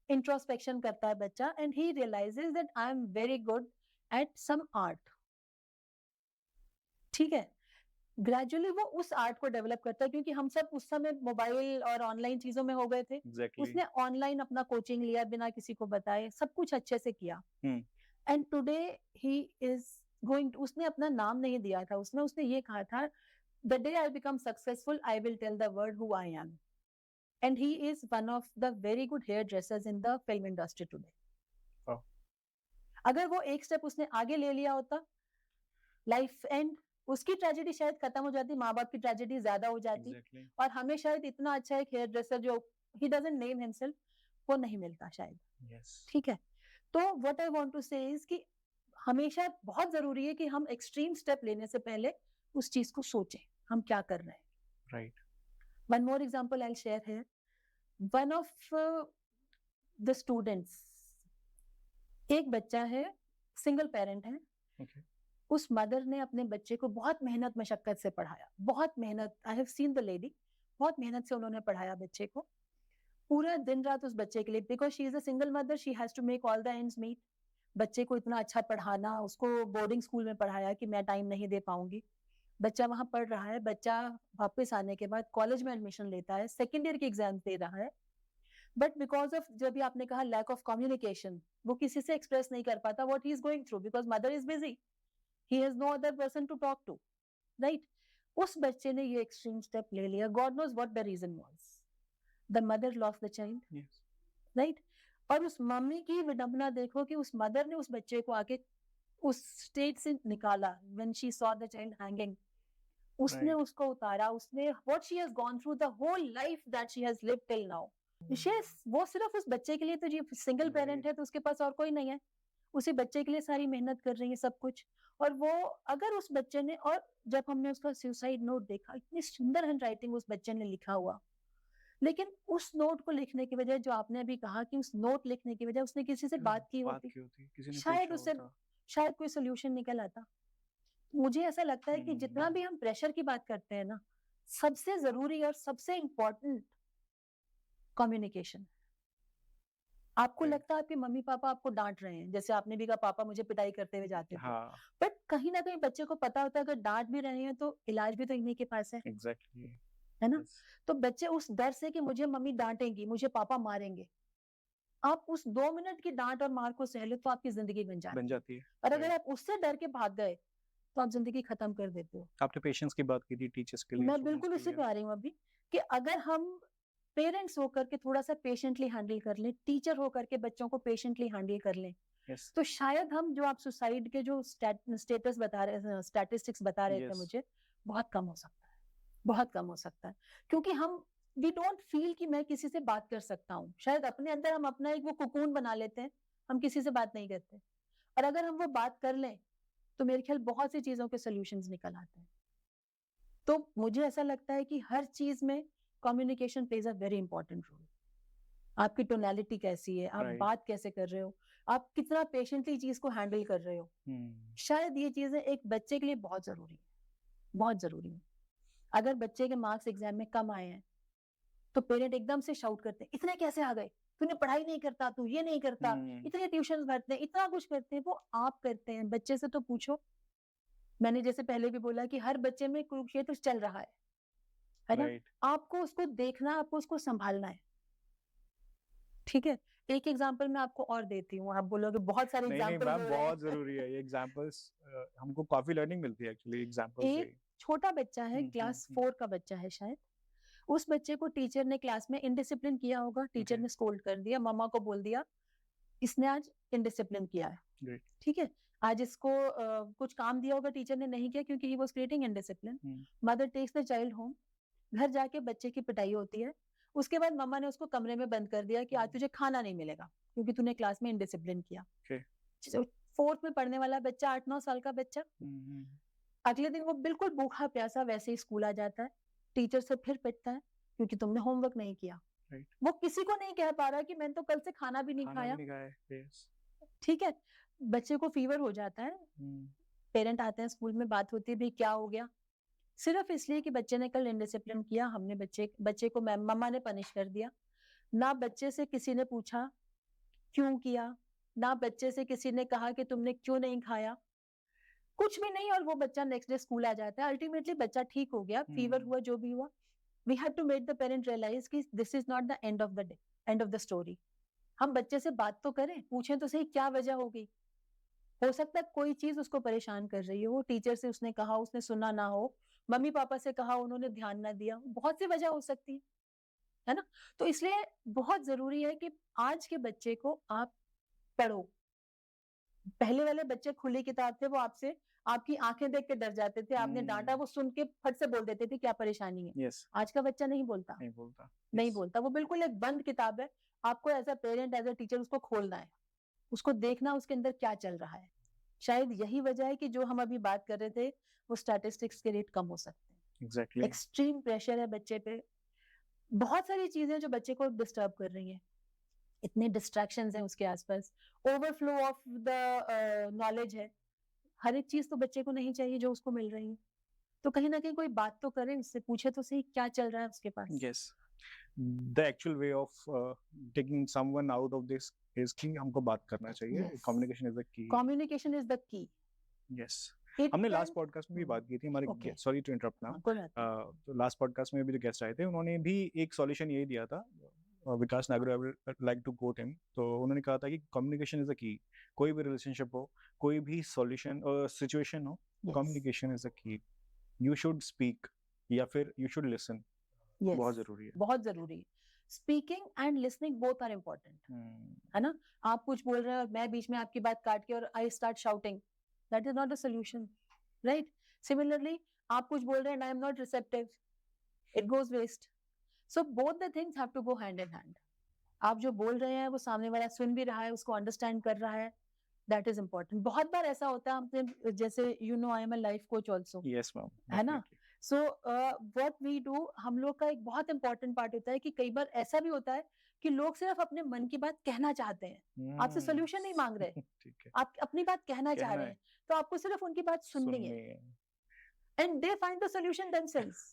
Introspection करता है बच्चा and he realises that I am very good at some art. ठीक है, ग्रेजुअली वो उस आर्ट को डेवलप करता है, क्योंकि हम सब उस समय मोबाइल और ऑनलाइन चीजों में हो गए थे. Exactly. उसने ऑनलाइन अपना कोचिंग लिया बिना किसी को बताए, सब कुछ अच्छे से किया. Hmm. And today he is going, उसने अपना नाम नहीं दिया था, उसने ये कहा था the day I become successful I will tell the world who I am. And he is one of the very good hair dressers in the film industry today. Wow. अगर वो एक स्टेप उसने आगे ले लिया होता, लाइफ एंड उसकी ट्रेजेडी शायद खत्म हो जाती, माँ बाप की ट्रेजेडी ज्यादा हो जाती. Exactly. और हमें शायद इतना अच्छा एक हेयर ड्रेसर जो ही डजंट नेम हिमसेल्फ वो नहीं मिलता शायद. Yes. ठीक है, तो व्हाट आई वांट टू से इज कि हमेशा बहुत जरूरी है कि हम एक्सट्रीम स्टेप लेने से पहले उस चीज को सोचें हम क्या कर रहे हैं. Right. One more example I will share here. One of the students, एक बच्चा है, सिंगल पेरेंट है. Okay. उस मदर ने अपने बच्चे को बहुत मेहनत मशक्कत से पढ़ाया, बहुत मेहनत. I have seen the lady, बहुत मेहनत से उन्होंने पढ़ाया बच्चे को, पूरा दिन रात उस बच्चे के लिए, because she is a single mother, she has to make all the ends meet. बच्चे को इतना अच्छा पढ़ाना, उसको बोर्डिंग स्कूल में पढ़ाया कि मैं टाइम नहीं दे पाऊंगी. बच्चा वहां पढ़ रहा है, बच्चा वापस आने के बाद कॉलेज में एडमिशन लेता है, सेकेंड ईयर की एग्जाम दे रहा है. बट बिकॉज ऑफ, जब भी आपने कहा लैक ऑफ कम्युनिकेशन, वो किसी से एक्सप्रेस नहीं कर पाता what he is going through, because mother is busy, he has no other person to talk to, right? उस बच्चे ने ये एक्सट्रीम स्टेप ले लिया. God knows what the reason was. The mother lost the child, Yes. right? और उस मम्मी की विडंबना देखो कि उस मदर ने उस बच्चे को आके उस स्टेट से निकाला. When she saw the child hanging, उसने Right. उसको उतारा. उसने what she has gone through, the whole life that she has lived till now. वो सिर्फ उस बच्चे के लिए, तो ये सिंगल पेरेंट Right. है तो उसके पास और कोई नहीं है, उसी बच्चे के लिए सारी मेहनत कर रही है सब कुछ. और वो अगर उस बच्चे ने, और जब हमने उसका सुसाइड नोट देखा, इतनी सुंदर हैंड राइटिंग उस बच्चे ने लिखा हुआ, लेकिन उस नोट को लिखने की वजह, जो आपने अभी कहा कि उस नोट लिखने की वजह उसने किसी से बात की होती, किसी ने शायद पूछा उससे होता. शायद कोई सोल्यूशन निकल आता. मुझे ऐसा लगता है कि जितना Hmm. भी हम प्रेशर की बात करते हैं ना, सबसे जरूरी और सबसे इम्पोर्टेंट कम्युनिकेशन. आपको Right. लगता है आपके मम्मी पापा आपको डांट रहे हैं, जैसे आपने भी कहा पापा मुझे पिटाई करते हुए जाते थे, हाँ. बट कहीं ना कहीं बच्चे को पता होता है अगर डांट भी रहे हैं तो इलाज भी तो इन्हीं के पास है. Exactly. है ना? Yes. तो बच्चे उस डर से कि मुझे मम्मी डांटेंगी, मुझे पापा मारेंगे, आप उस 2 मिनट की डांट और मार को सह लो तो आपकी जिंदगी बन बन जाती है. जाती है. और अगर Right. आप उससे डर के भाग गए तो आप जिंदगी खत्म कर देते हो. आपने पेशेंस की बात की थी टीचर्स के लिए, मैं स्टूडेंट्स बिल्कुल के उसी लिए. पे आ रही हूँ अभी, कि अगर हम पेरेंट्स होकर के थोड़ा सा पेशेंटली हैंडल कर लें, टीचर होकर के बच्चों को पेशेंटली हैंडल कर लें, Yes. तो शायद हम, जो आप सुसाइड के जो स्टेटस बता रहे, स्टैटिस्टिक्स बता रहे थे Yes. मुझे, बहुत कम हो सकता है, बहुत कम हो सकता है. क्योंकि हम वी डोंट फील कि मैं किसी से बात कर सकता हूँ. शायद अपने अंदर हम अपना एक वो कुकून बना लेते हैं, हम किसी से बात नहीं करते. और अगर हम वो बात कर लें तो मेरे ख्याल बहुत सी चीजों के सोल्यूशंस निकल आते हैं. तो मुझे ऐसा लगता है कि हर चीज में communication plays a very important role. आपकी टोनैलिटी कैसी है, आप Right. बात कैसे कर रहे हो, आप कितना पेशेंटली चीज को हैंडल कर रहे हो, Hmm. शायद ये चीजें एक बच्चे के लिए बहुत जरूरी है, बहुत जरूरी है. अगर बच्चे के मार्क्स एग्जाम में कम आए हैं तो पेरेंट एकदम से शाउट करते हैं, इतने कैसे आ गए, तूने पढ़ाई नहीं करता, तू ये नहीं करता, Hmm. इतने ट्यूशन भरते हैं, इतना कुछ करते हैं. वो आप करते हैं, बच्चे से तो पूछो. मैंने जैसे पहले भी बोला कि हर बच्चे में कुरुक्षेत्र चल रहा है ना? Right. आपको उसको देखना, आपको उसको संभालना है. ठीक है, एक एग्जांपल मैं आपको और देती हूँ, आप बोलोगे बहुत सारे नहीं नहीं एग्जांपल मैम, बहुत जरूरी है ये एग्जांपल्स. हमको काफी लर्निंग मिलती है एक्चुअली एग्जांपल्स से. एक छोटा बच्चा है, क्लास 4 का बच्चा है शायद. उस बच्चे को टीचर ने क्लास में इनडिसिप्लिन किया होगा, टीचर Okay. ने स्कोल्ड कर दिया, मम्मा को बोल दिया इसने आज इनडिसिप्लिन किया है. Great. ठीक है, आज इसको कुछ काम दिया होगा टीचर ने, नहीं किया क्योंकि he was creating indiscipline. Mother takes the child home, घर जाके बच्चे की पिटाई होती है। उसके बाद मम्मा ने उसको कमरे में बंद कर दिया कि आज तुझे खाना नहीं मिलेगा क्योंकि तूने क्लास में इनडिसिप्लिन किया। फोर्थ में पढ़ने वाला बच्चा, 8-9 साल का बच्चा, अगले दिन वो बिल्कुल भूखा प्यासा वैसे ही स्कूल आ जाता है, टीचर से फिर पिटता है क्योंकि तुमने होमवर्क नहीं किया। वो किसी को नहीं कह पा रहा कि मैंने तो कल से खाना भी नहीं खाया। ठीक है, बच्चे को फीवर हो जाता है, पेरेंट आते हैं स्कूल में, बात होती है भाई क्या हो गया, सिर्फ इसलिए कि बच्चे ने कल इनडिसिप्लिन किया, हमने बच्चे को मम्मा ने पनिश कर दिया। ना बच्चे से किसी ने पूछा क्यों किया, ना बच्चे से किसी ने कहा कि तुमने क्यों नहीं खाया, कुछ भी नहीं, और वो बच्चा नेक्स्ट डे स्कूल आ जाता है। अल्टीमेटली बच्चा ठीक हो गया, फीवर हुआ, जो भी हुआ। We have to make the parent realise कि this is not the end of the day, end of the story. हम बच्चे से बात तो करें, पूछें तो सही क्या वजह होगी। हो सकता है कोई चीज उसको परेशान कर रही हो, टीचर से उसने कहा, उसने सुना ना हो, मम्मी पापा से कहा, उन्होंने ध्यान ना दिया, बहुत सी वजह हो सकती है ना। तो इसलिए बहुत जरूरी है कि आज के बच्चे को आप पढ़ो। पहले वाले बच्चे खुली किताब थे, वो आपसे आपकी आंखें देख के डर जाते थे, आपने डांटा वो सुन के फट से बोल देते थे क्या परेशानी है। yes. आज का बच्चा नहीं बोलता, नहीं बोलता, वो बिल्कुल एक बंद किताब है। आपको as a parent, as a teacher उसको खोलना है, उसको देखना उसके अंदर क्या चल रहा है। शायद यही वजह है कि जो हम अभी बात कर रहे थे, वो स्टैटिस्टिक्स के रेट कम हो सकते हैं। एग्जैक्टली। एक्सट्रीम प्रेशर है बच्चे पे, बहुत सारी चीजें जो बच्चे को डिस्टर्ब कर रही हैं, इतने डिस्ट्रैक्शंस हैं उसके आसपास, ओवरफ्लो ऑफ द नॉलेज है, हर एक चीज तो बच्चे को नहीं चाहिए जो उसको मिल रही है। तो कहीं ना कहीं कोई बात तो करे, उससे पूछे तो सही क्या चल रहा है उसके पास। yes. The actual way of taking someone out of this is कि हमको बात करना चाहिए। Yes. Communication is the key. Communication is the key. Yes. It हमने can- लास्ट पॉडकास्ट में भी बात की थी, हमारे Okay. Sorry to interrupt now, कोई बात नहीं। तो लास्ट पॉडकास्ट में भी जो गेस्ट आए थे उन्होंने भी एक सॉल्यूशन यही दिया था, Vikas Nagaru, I would like to quote him. तो उन्होंने कहा था कि कम्युनिकेशन इज द की। कोई भी रिलेशनशिप हो, कोई भी सॉल्यूशन सिचुएशन हो, Yes. Communication is the key. You should speak या फिर यू शुड लिसन। Yes. बहुत जरूरी है। बहुत जरूरी है। Speaking and listening both are important, है ना। आप कुछ बोल रहे हैं और मैं बीच में आपकी बात काट के और I start shouting, that is not a solution, right. Similarly आप कुछ बोल रहे हैं, I am not receptive, it goes waste. So both the things have to go hand in hand. आप जो बोल रहे हैं वो सामने वाला सुन भी रहा है, उसको अंडरस्टैंड कर रहा है, दैट इज इम्पोर्टेंट। बहुत बार ऐसा होता है, हमने जैसे you know I am a life coach also, yes ma'am, है ना। सो व्हाट वी डू, हम लोग का एक बहुत इंपॉर्टेंट पार्ट होता है कि कई बार ऐसा भी होता है कि लोग सिर्फ अपने मन की बात कहना चाहते हैं, आपसे सोल्यूशन नहीं मांग रहे, ठीक है, आप अपनी बात कहना चाह रहे हैं, तो आपको सिर्फ उनकी बात सुननी है, and they find the solution themselves.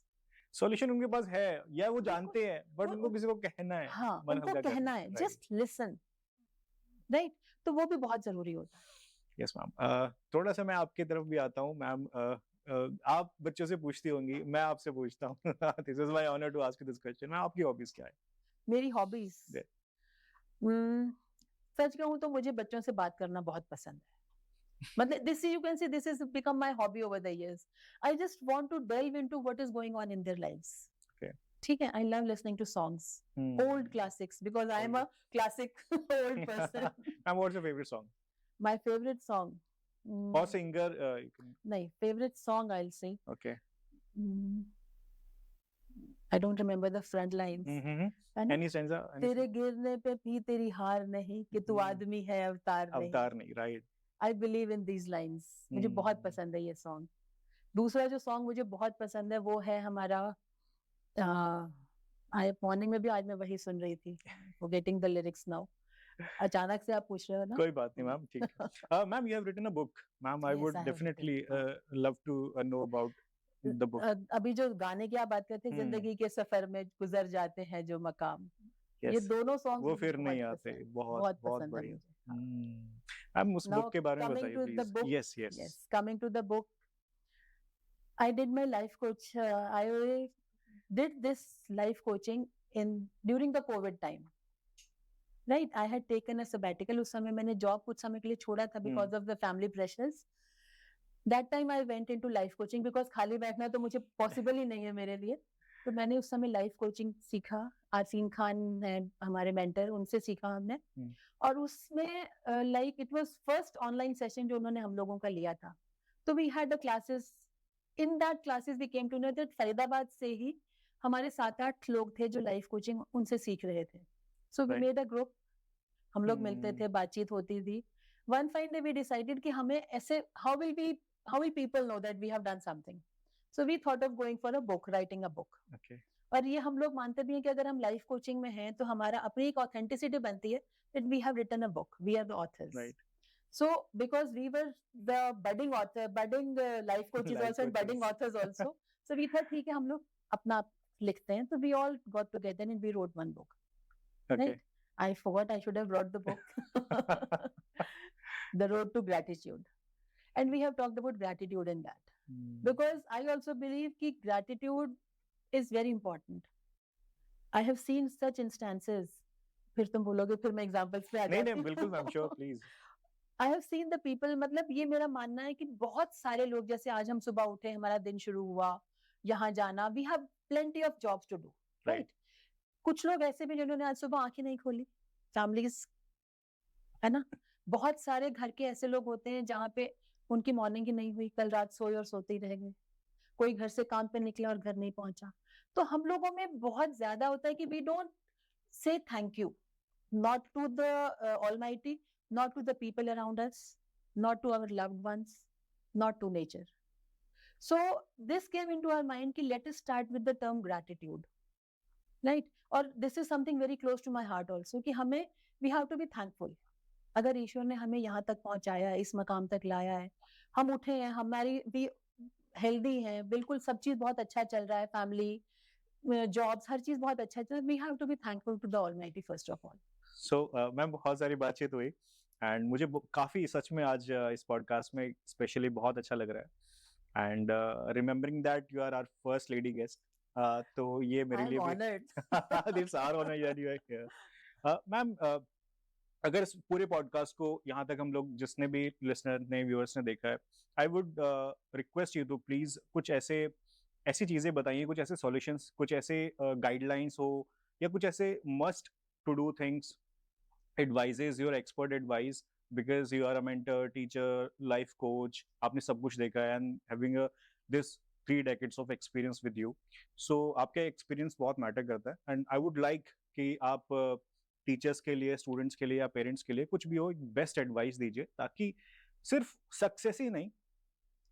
Solution उनके पास है या वो जानते हैं, बट उनको किसी को कहना है। हाँ, उनको कहना है, जस्ट लिसन, राइट। तो वो भी बहुत जरूरी होता है। Yes ma'am. थोड़ा सा मैं आपकी तरफ भी आता हूँ मैम। आप बच्चों से पूछती होंगी, मैं आपसे पूछता हूँ। This is my honour to ask you this question. Ma'am, आपकी हॉबीज क्या है? मेरी हॉबीज, सच कहूँ तो मुझे बच्चों से बात करना बहुत पसंद है। मतलब this you can say this is become my hobby over the years. I just want to delve into what is going on in their lives. ठीक है, I love listening to songs, old classics, because I am a classic old person. Ma'am, what's your favourite song? My favourite song, or singer, you can... नहीं, favourite song I'll sing. Okay. I don't remember the front lines. Any stanza? तेरे गिरने पे भी तेरी हार नहीं, कि तू आदमी है अवतार नहीं। अवतार नहीं, right. I believe in these lines. मुझे बहुत पसंद है ये सॉन्ग। दूसरा जो सॉन्ग मुझे बहुत पसंद है वो है हमारा, मॉर्निंग में भी आज मैं वही सुन रही थी, Forgetting the lyrics now. अचानक से आप पूछ रहे हो ना। कोई बात नहीं मैम, ठीक है। Ma'am, you have written a book. Ma'am, I would definitely love to know about the book. अभी जो गाने की आप बात करते हैं, जिंदगी के सफर में गुजर जाते हैं जो मकाम, ये दोनों सॉन्ग वो फिर नहीं आते। बहुत बहुत बढ़िया। मैम, उस बुक के बारे में बताइए please. Yes yes, coming to the book, I did my life coach, I did this life coaching in during the Covid time, right. I had taken a sabbatical, उस समय मैंने जॉब कुछ समय के लिए छोड़ा था because of the family pressures. That time I went into life coaching, because खाली बैठना तो मुझे पॉसिबल ही नहीं है मेरे लिए। तो मैंने उस समय लाइफ कोचिंग सीखा, आसीन खान है हमारे मेंटर, उनसे सीखा हमने, और उसमें like it was first online session जो उन्होंने हम लोगों का लिया था. तो we had the classes. In that classes we came to know that Faridabad से ही हमारे 7-8 लोग थे जो लाइफ कोचिंग उनसे सीख रहे थे. So we Right. Made a group. हम लोग मिलते थे, बातचीत होती थी. One fine day we decided कि हमें ऐसे how will people know that we have done something. So we thought of going for a book, writing a book. Okay. और ये हम लोग मानते भी हैं कि अगर हम लाइफ कोचिंग में हैं तो हमारा अपनी एक ऑथेंटिसिटी बनती है that we have written a book, we are the authors. Right. So because we were the budding author, budding life coaches Life also and budding coaches. authors also, so we thought ठीक है हम लोग अपना आप लिखते हैं. तो we all got together and we wrote one book. Okay. Right? I forgot I should have wrote the book. The Road to Gratitude. And we have talked about gratitude in that. Because I also believe कि gratitude is very important. I have seen such instances. फिर तुम बोलोगे फिर मैं एग्जांपल्स पे आ नहीं जाती नहीं हूँ. बिल्कुल ma'am, sure please. I have seen the people. मतलब ये मेरा मानना है कि बहुत सारे लोग, जैसे आज हम सुबह उठे, हमारा दिन शुरू हुआ, यहाँ जाना, we have plenty of jobs to do, right? कुछ लोग ऐसे भी जिन्होंने आज सुबह आंखें नहीं खोली, families, है ना? बहुत सारे घर के ऐसे लोग होते हैं जहाँ पे उनकी मॉर्निंग ही नहीं हुई, कल रात सोए और सोते ही रह गए. कोई घर से काम पे निकला और घर नहीं पहुंचा. तो हम लोगों में बहुत ज्यादा होता है कि we don't say thank you, not to the Almighty, not to the people around us, not to our loved ones, not to nature. So this came into our mind कि let us start with the term gratitude, right? और this is something very close to my heart also कि हमें we have to be thankful. अगर ईश्वर ने हमें यहाँ तक पहुंचाया है, इस मकाम तक लाया है, हम उठे हैं, हमारी भी हेल्दी है, बिल्कुल सब चीज बहुत अच्छा चल रहा है, फैमिली, जॉब्स, हर चीज बहुत अच्छा चल रहा है. We have to be thankful to the Almighty first of all. So ma'am बहुत सारी बातचीत हुई एंड मुझे काफी सच में आज इस पॉडकास्ट में स्पेशली बहुत अच्छा लग रहा है and remembering that you are our first lady guest, तो ये मेरे लिए भी it's our honour that you are here. Ma'am अगर इस पूरे पॉडकास्ट को यहाँ तक हम लोग जिसने भी लिसनर ने व्यूअर्स ने देखा है, I would request you to please कुछ ऐसी चीजें बताइए, कुछ ऐसे सॉल्यूशंस, कुछ ऐसे गाइडलाइंस हो या कुछ ऐसे must to do things, advices, your expert advice, because you are a mentor, teacher, life coach, आपने सब कुछ देखा है and having this 3 decades of experience with you. So आपका एक्सपीरियंस बहुत मैटर करता है एंड आई वुड लाइक कि आप टीचर्स के लिए, स्टूडेंट्स के लिए या पेरेंट्स के लिए कुछ भी हो, बेस्ट एडवाइस दीजिए ताकि सिर्फ सक्सेस ही नहीं,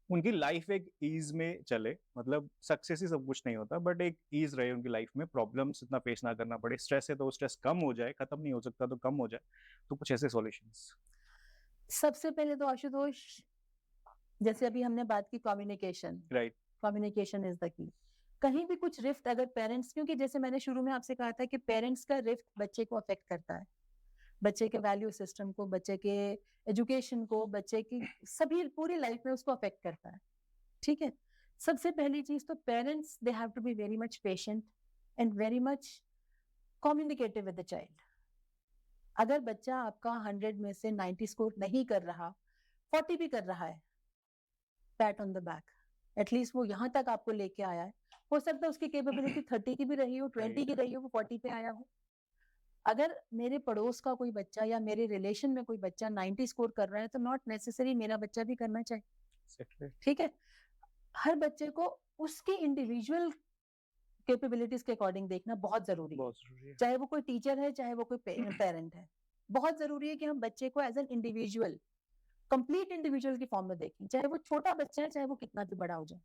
उनकी लाइफ एक ईज में चले. मतलब सक्सेस ही सब कुछ नहीं होता, बट एक ईज रहे उनकी लाइफ में, प्रॉब्लम्स इतना फेस ना करना पड़े. स्ट्रेस है तो स्ट्रेस कम हो जाए, खत्म नहीं हो सकता तो कम हो जाए. तो कुछ ऐसे सॉल्यूशंस. सबसे पहले तो आशुतोष, जैसे अभी हमने बात की communication, right. Communication is the key. कहीं भी कुछ रिफ्ट अगर पेरेंट्स, क्योंकि जैसे मैंने शुरू में आपसे कहा था कि पेरेंट्स का रिफ्ट बच्चे को अफेक्ट करता है, बच्चे के वैल्यू सिस्टम को, बच्चे के एजुकेशन को, बच्चे की सभी पूरी लाइफ में उसको अफेक्ट करता है. ठीक है. सबसे पहली चीज तो parents they have to be very much patient and very much communicative with the child. अगर बच्चा आपका 100 में से 90 स्कोर नहीं कर रहा, 40 भी कर रहा है, PAT on the back. At least वो यहाँ तक आपको लेके आया है. हो सकता है उसकी कैपेबिलिटी 30 की भी रही हो, 20 की रही हो, वो 40 पे आया हो. अगर मेरे पड़ोस का कोई बच्चा या मेरे रिलेशन में कोई बच्चा 90 स्कोर कर रहा है तो नॉट नेसेसरी मेरा बच्चा भी करना चाहिए. ठीक है. हर बच्चे को उसकी इंडिविजुअल कैपेबिलिटीज के अकॉर्डिंग देखना बहुत जरूरी है. चाहे वो कोई टीचर है, चाहे वो कोई पेरेंट है, बहुत जरूरी है कि हम बच्चे को as an individual, complete individual की फॉर्म में देखें. चाहे वो छोटा बच्चा है, चाहे वो कितना भी बड़ा हो जाए,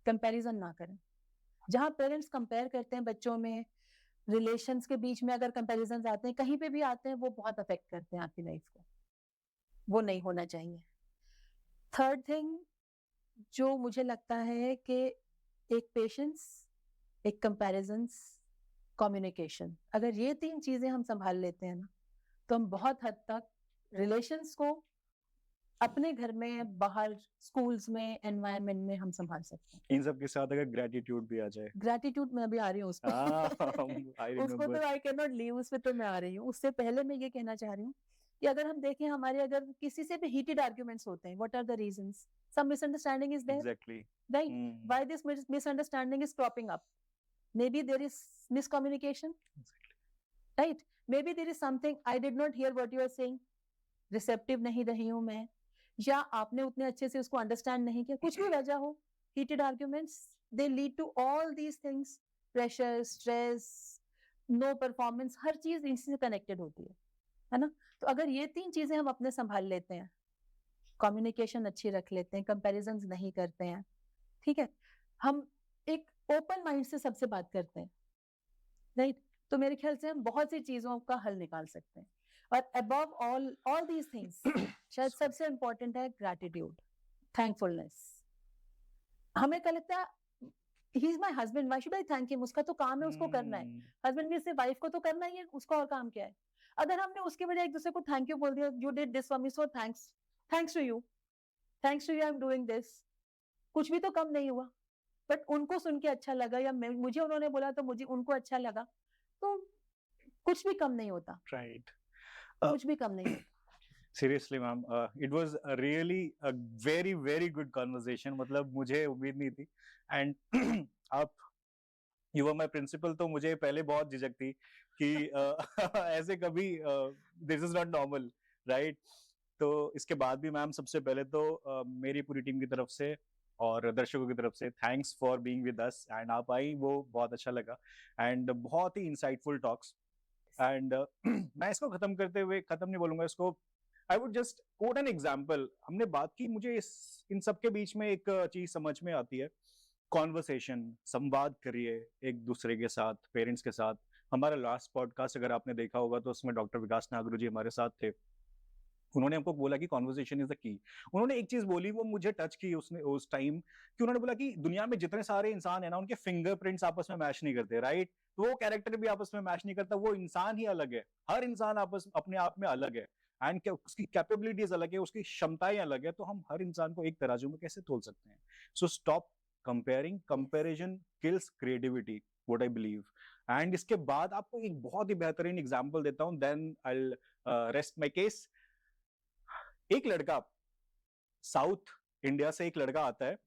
कंपैरिजन ना करें. जहां पेरेंट्स कंपेयर करते हैं बच्चों में, रिलेशंस के बीच में अगर कंपैरिजंस आते हैं, कहीं पे भी आते हैं, वो बहुत अफेक्ट करते हैं आपकी लाइफ को. वो नहीं होना चाहिए. थर्ड थिंग जो मुझे लगता है कि एक पेशेंस, एक कंपैरिजंस, कम्युनिकेशन, अगर ये 3 चीजें हम संभाल लेते हैं ना, तो हम बहुत हद तक रिलेशंस को अपने घर में, बाहर, स्कूल्स में, एनवायरनमेंट में हम संभाल सकते हैं. इन सब के साथ अगर ग्रेटिट्यूड भी आ जाए. ग्रेटिट्यूड में अभी आ रही हूँ उस पे. उसको तो आई कैन नॉट लीव, उस पे तो मैं आ रही हूँ. उससे पहले मैं ये कहना चाह रही हूँ कि अगर हम देखें हमारे, अगर किसी से भी हीटेड आर्ग्यूमेंट्स होते हैं, what are the reasons? Some misunderstanding is there. Exactly. Right. Why this misunderstanding is cropping up? Maybe there is miscommunication. right? Maybe there is something I did not hear what you are saying, receptive नहीं रही हूँ मैं, या आपने उतने अच्छे से उसको understand नहीं किया, कुछ भी वजह हो, heated arguments, they lead to all these things, pressure, stress, no performance, हर चीज इनसे connected होती है ना? तो अगर ये 3 चीजें हम अपने संभाल लेते हैं, कम्युनिकेशन अच्छी रख लेते हैं, कंपैरिजंस नहीं करते हैं, ठीक है, हम एक ओपन माइंड से सबसे बात करते हैं, राइट? तो मेरे ख्याल से हम बहुत सी चीजों का हल निकाल सकते हैं। और अबव ऑल दीज थिंग्स शायद सबसे इंपॉर्टेंट है ग्रैटिट्यूड, थैंकफुलनेस। हमें क्या लगता है, he is my husband, why should I thank him, उसका तो काम है, उसको करना है। हस्बैंड में से वाइफ को तो करना ही है, उसका और काम क्या है? अगर हमने उसके बजाय एक दूसरे को थैंक यू बोल दिया, you did this for me, so thanks, thanks to you, I am doing this, कुछ भी तो कम नहीं हुआ। बट उनको सुन के अच्छा लगा, या मुझे उन्होंने बोला तो मुझे उनको अच्छा लगा, तो कुछ भी कम नहीं होता, राइट। कुछ भी कम नहीं होता। Seriously, ma'am, it was a really a very very good conversation. मतलब मुझे उम्मीद नहीं थी, and आप you were my principal, तो मुझे पहले बहुत झिझक थी कि ऐसे कभी this is not normal, right? तो इसके बाद भी मैम सबसे पहले तो मेरी पूरी टीम की तरफ से और दर्शकों की तरफ से thanks for being with us, and आप आई वो बहुत अच्छा लगा, एंड बहुत ही इंसाइटफुल टॉक्स। एंड मैं इसको खत्म नहीं बोलूंगा इसको, I would just quote an example. हमने बात की, मुझे इन सब के बीच में एक चीज समझ में आती है, कॉन्वर्सेशन, संवाद करिए एक दूसरे के साथ, पेरेंट्स के साथ। हमारा लास्ट पॉडकास्ट अगर आपने देखा होगा तो उसमें डॉक्टर विकास नागरू जी हमारे साथ थे, उन्होंने हमको बोला कि कॉन्वर्सेशन इज द की। उन्होंने एक चीज बोली, वो मुझे टच की उसने उस टाइम, कि उन्होंने बोला कि दुनिया में जितने सारे इंसान है ना, उनके फिंगरप्रिंट्स आपस में मैच नहीं करते, राइट? तो वो कैरेक्टर भी आपस में मैच नहीं करता, वो इंसान ही अलग है, हर इंसान आपस अपने आप में अलग है, एंड उसकी कैपेबिलिटीज अलग है, उसकी क्षमताएं अलग है, तो हम हर इंसान को एक तराजू में कैसे तोल सकते हैं? So stop comparing, comparison kills creativity, what I believe. And इसके बाद आपको एक बहुत ही बेहतरीन एग्जांपल देता हूं, then I will rest my case. एक लड़का साउथ इंडिया से, एक लड़का आता है,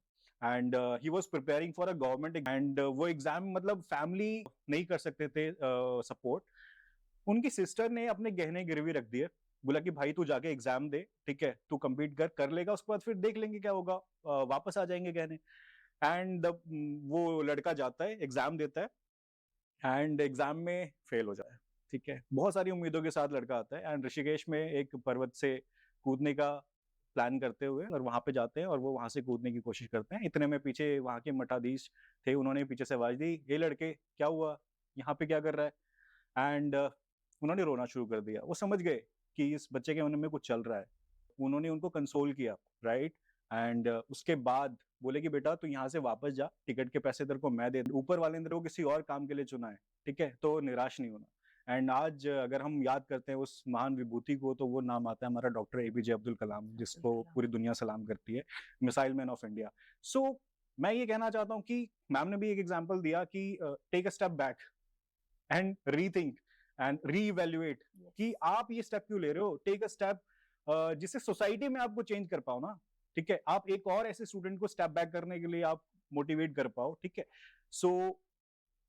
and he was preparing for a government, and वो एग्जाम मतलब फैमिली नहीं कर सकते थे सपोर्ट। उनकी सिस्टर ने अपने गहने गिरवी रख दिए, बोला कि भाई तू जाके एग्जाम दे, ठीक है, तू कंप्लीट कर लेगा, उसके बाद फिर देख लेंगे क्या होगा, वापस आ जाएंगे गहने। एंड वो लड़का जाता है, एग्जाम देता है, एंड एग्जाम में फेल हो जाता है, ठीक है। बहुत सारी उम्मीदों के साथ लड़का आता है, एंड ऋषिकेश में एक पर्वत से कूदने का प्लान करते हुए और वहां पे जाते हैं, और वो वहां से कूदने की कोशिश करते हैं। इतने में पीछे वहां के मठाधीश थे, उन्होंने पीछे से आवाज दी, ये लड़के क्या हुआ, यहाँ पे क्या कर रहा है? एंड उन्होंने रोना शुरू कर दिया। वो समझ गए कि इस बच्चे के मन में कुछ चल रहा है, उन्होंने उनको कंसोल किया, राइट? एंड उसके बाद बोले कि बेटा तू यहाँ से वापस जा, टिकट के पैसे तेरे को मैं दे, ऊपर वाले ने तेरे को किसी और काम के लिए चुना है, ठीक है, तो निराश नहीं होना। एंड आज अगर हम याद करते हैं उस महान विभूति को, तो वो नाम आता है हमारा डॉक्टर एपीजे अब्दुल कलाम, जिसको पूरी दुनिया सलाम करती है, मिसाइल मैन ऑफ इंडिया। सो मैं ये कहना चाहता हूँ कि मैम ने भी एक एग्जाम्पल दिया कि take a step back and rethink and reevaluate, कि आप ये स्टेप क्यों ले रहे हो, टेक अ स्टेप जिससे सोसाइटी में आपको चेंज कर पाओ ना, ठीक है, आप एक और ऐसे स्टूडेंट को स्टेप बैक करने के लिए आप मोटिवेट कर पाओ, ठीक है। सो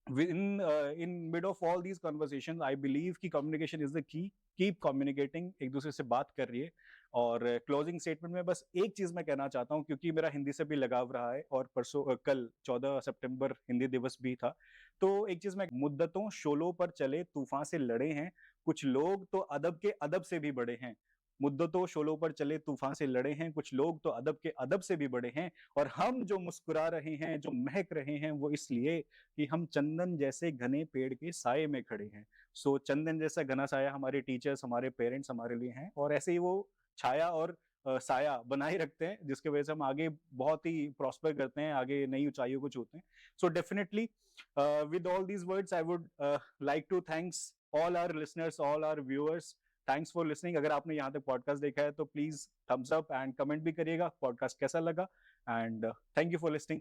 in mid of all these conversations I believe कि communication is the key, keep communicating, एक दूसरे से बात कर रही है। और क्लोजिंग स्टेटमेंट में बस एक चीज मैं कहना चाहता हूँ, क्योंकि मेरा हिंदी से भी लगाव रहा है, और परसों कल 14 सितंबर हिंदी दिवस भी था, तो एक चीज मैं, मुद्दतों शोलों पर चले तूफान से लड़े हैं, कुछ लोग तो अदब के अदब से भी बड़े हैं। मुद्दतों शोलों पर चले तूफान से लड़े हैं, कुछ लोग तो अदब के अदब से भी बड़े हैं, और हम जो मुस्कुरा रहे हैं, जो महक रहे हैं, वो इसलिए कि हम चंदन जैसे घने पेड़ के साये में खड़े हैं। सो चंदन जैसा घना साया हमारे टीचर्स, हमारे पेरेंट्स हमारे लिए हैं, और ऐसे ही वो छाया और साया बनाए रखते हैं, जिसके वजह से हम आगे बहुत ही प्रॉस्पर करते हैं, आगे नई ऊंचाइयों को छूते हैं। So definitely with all these words I would like to thanks all our listeners, all our viewers, thanks for listening. अगर आपने यहाँ तक पॉडकास्ट देखा है तो please thumbs up and comment भी करिएगा पॉडकास्ट कैसा लगा, and thank you for listening.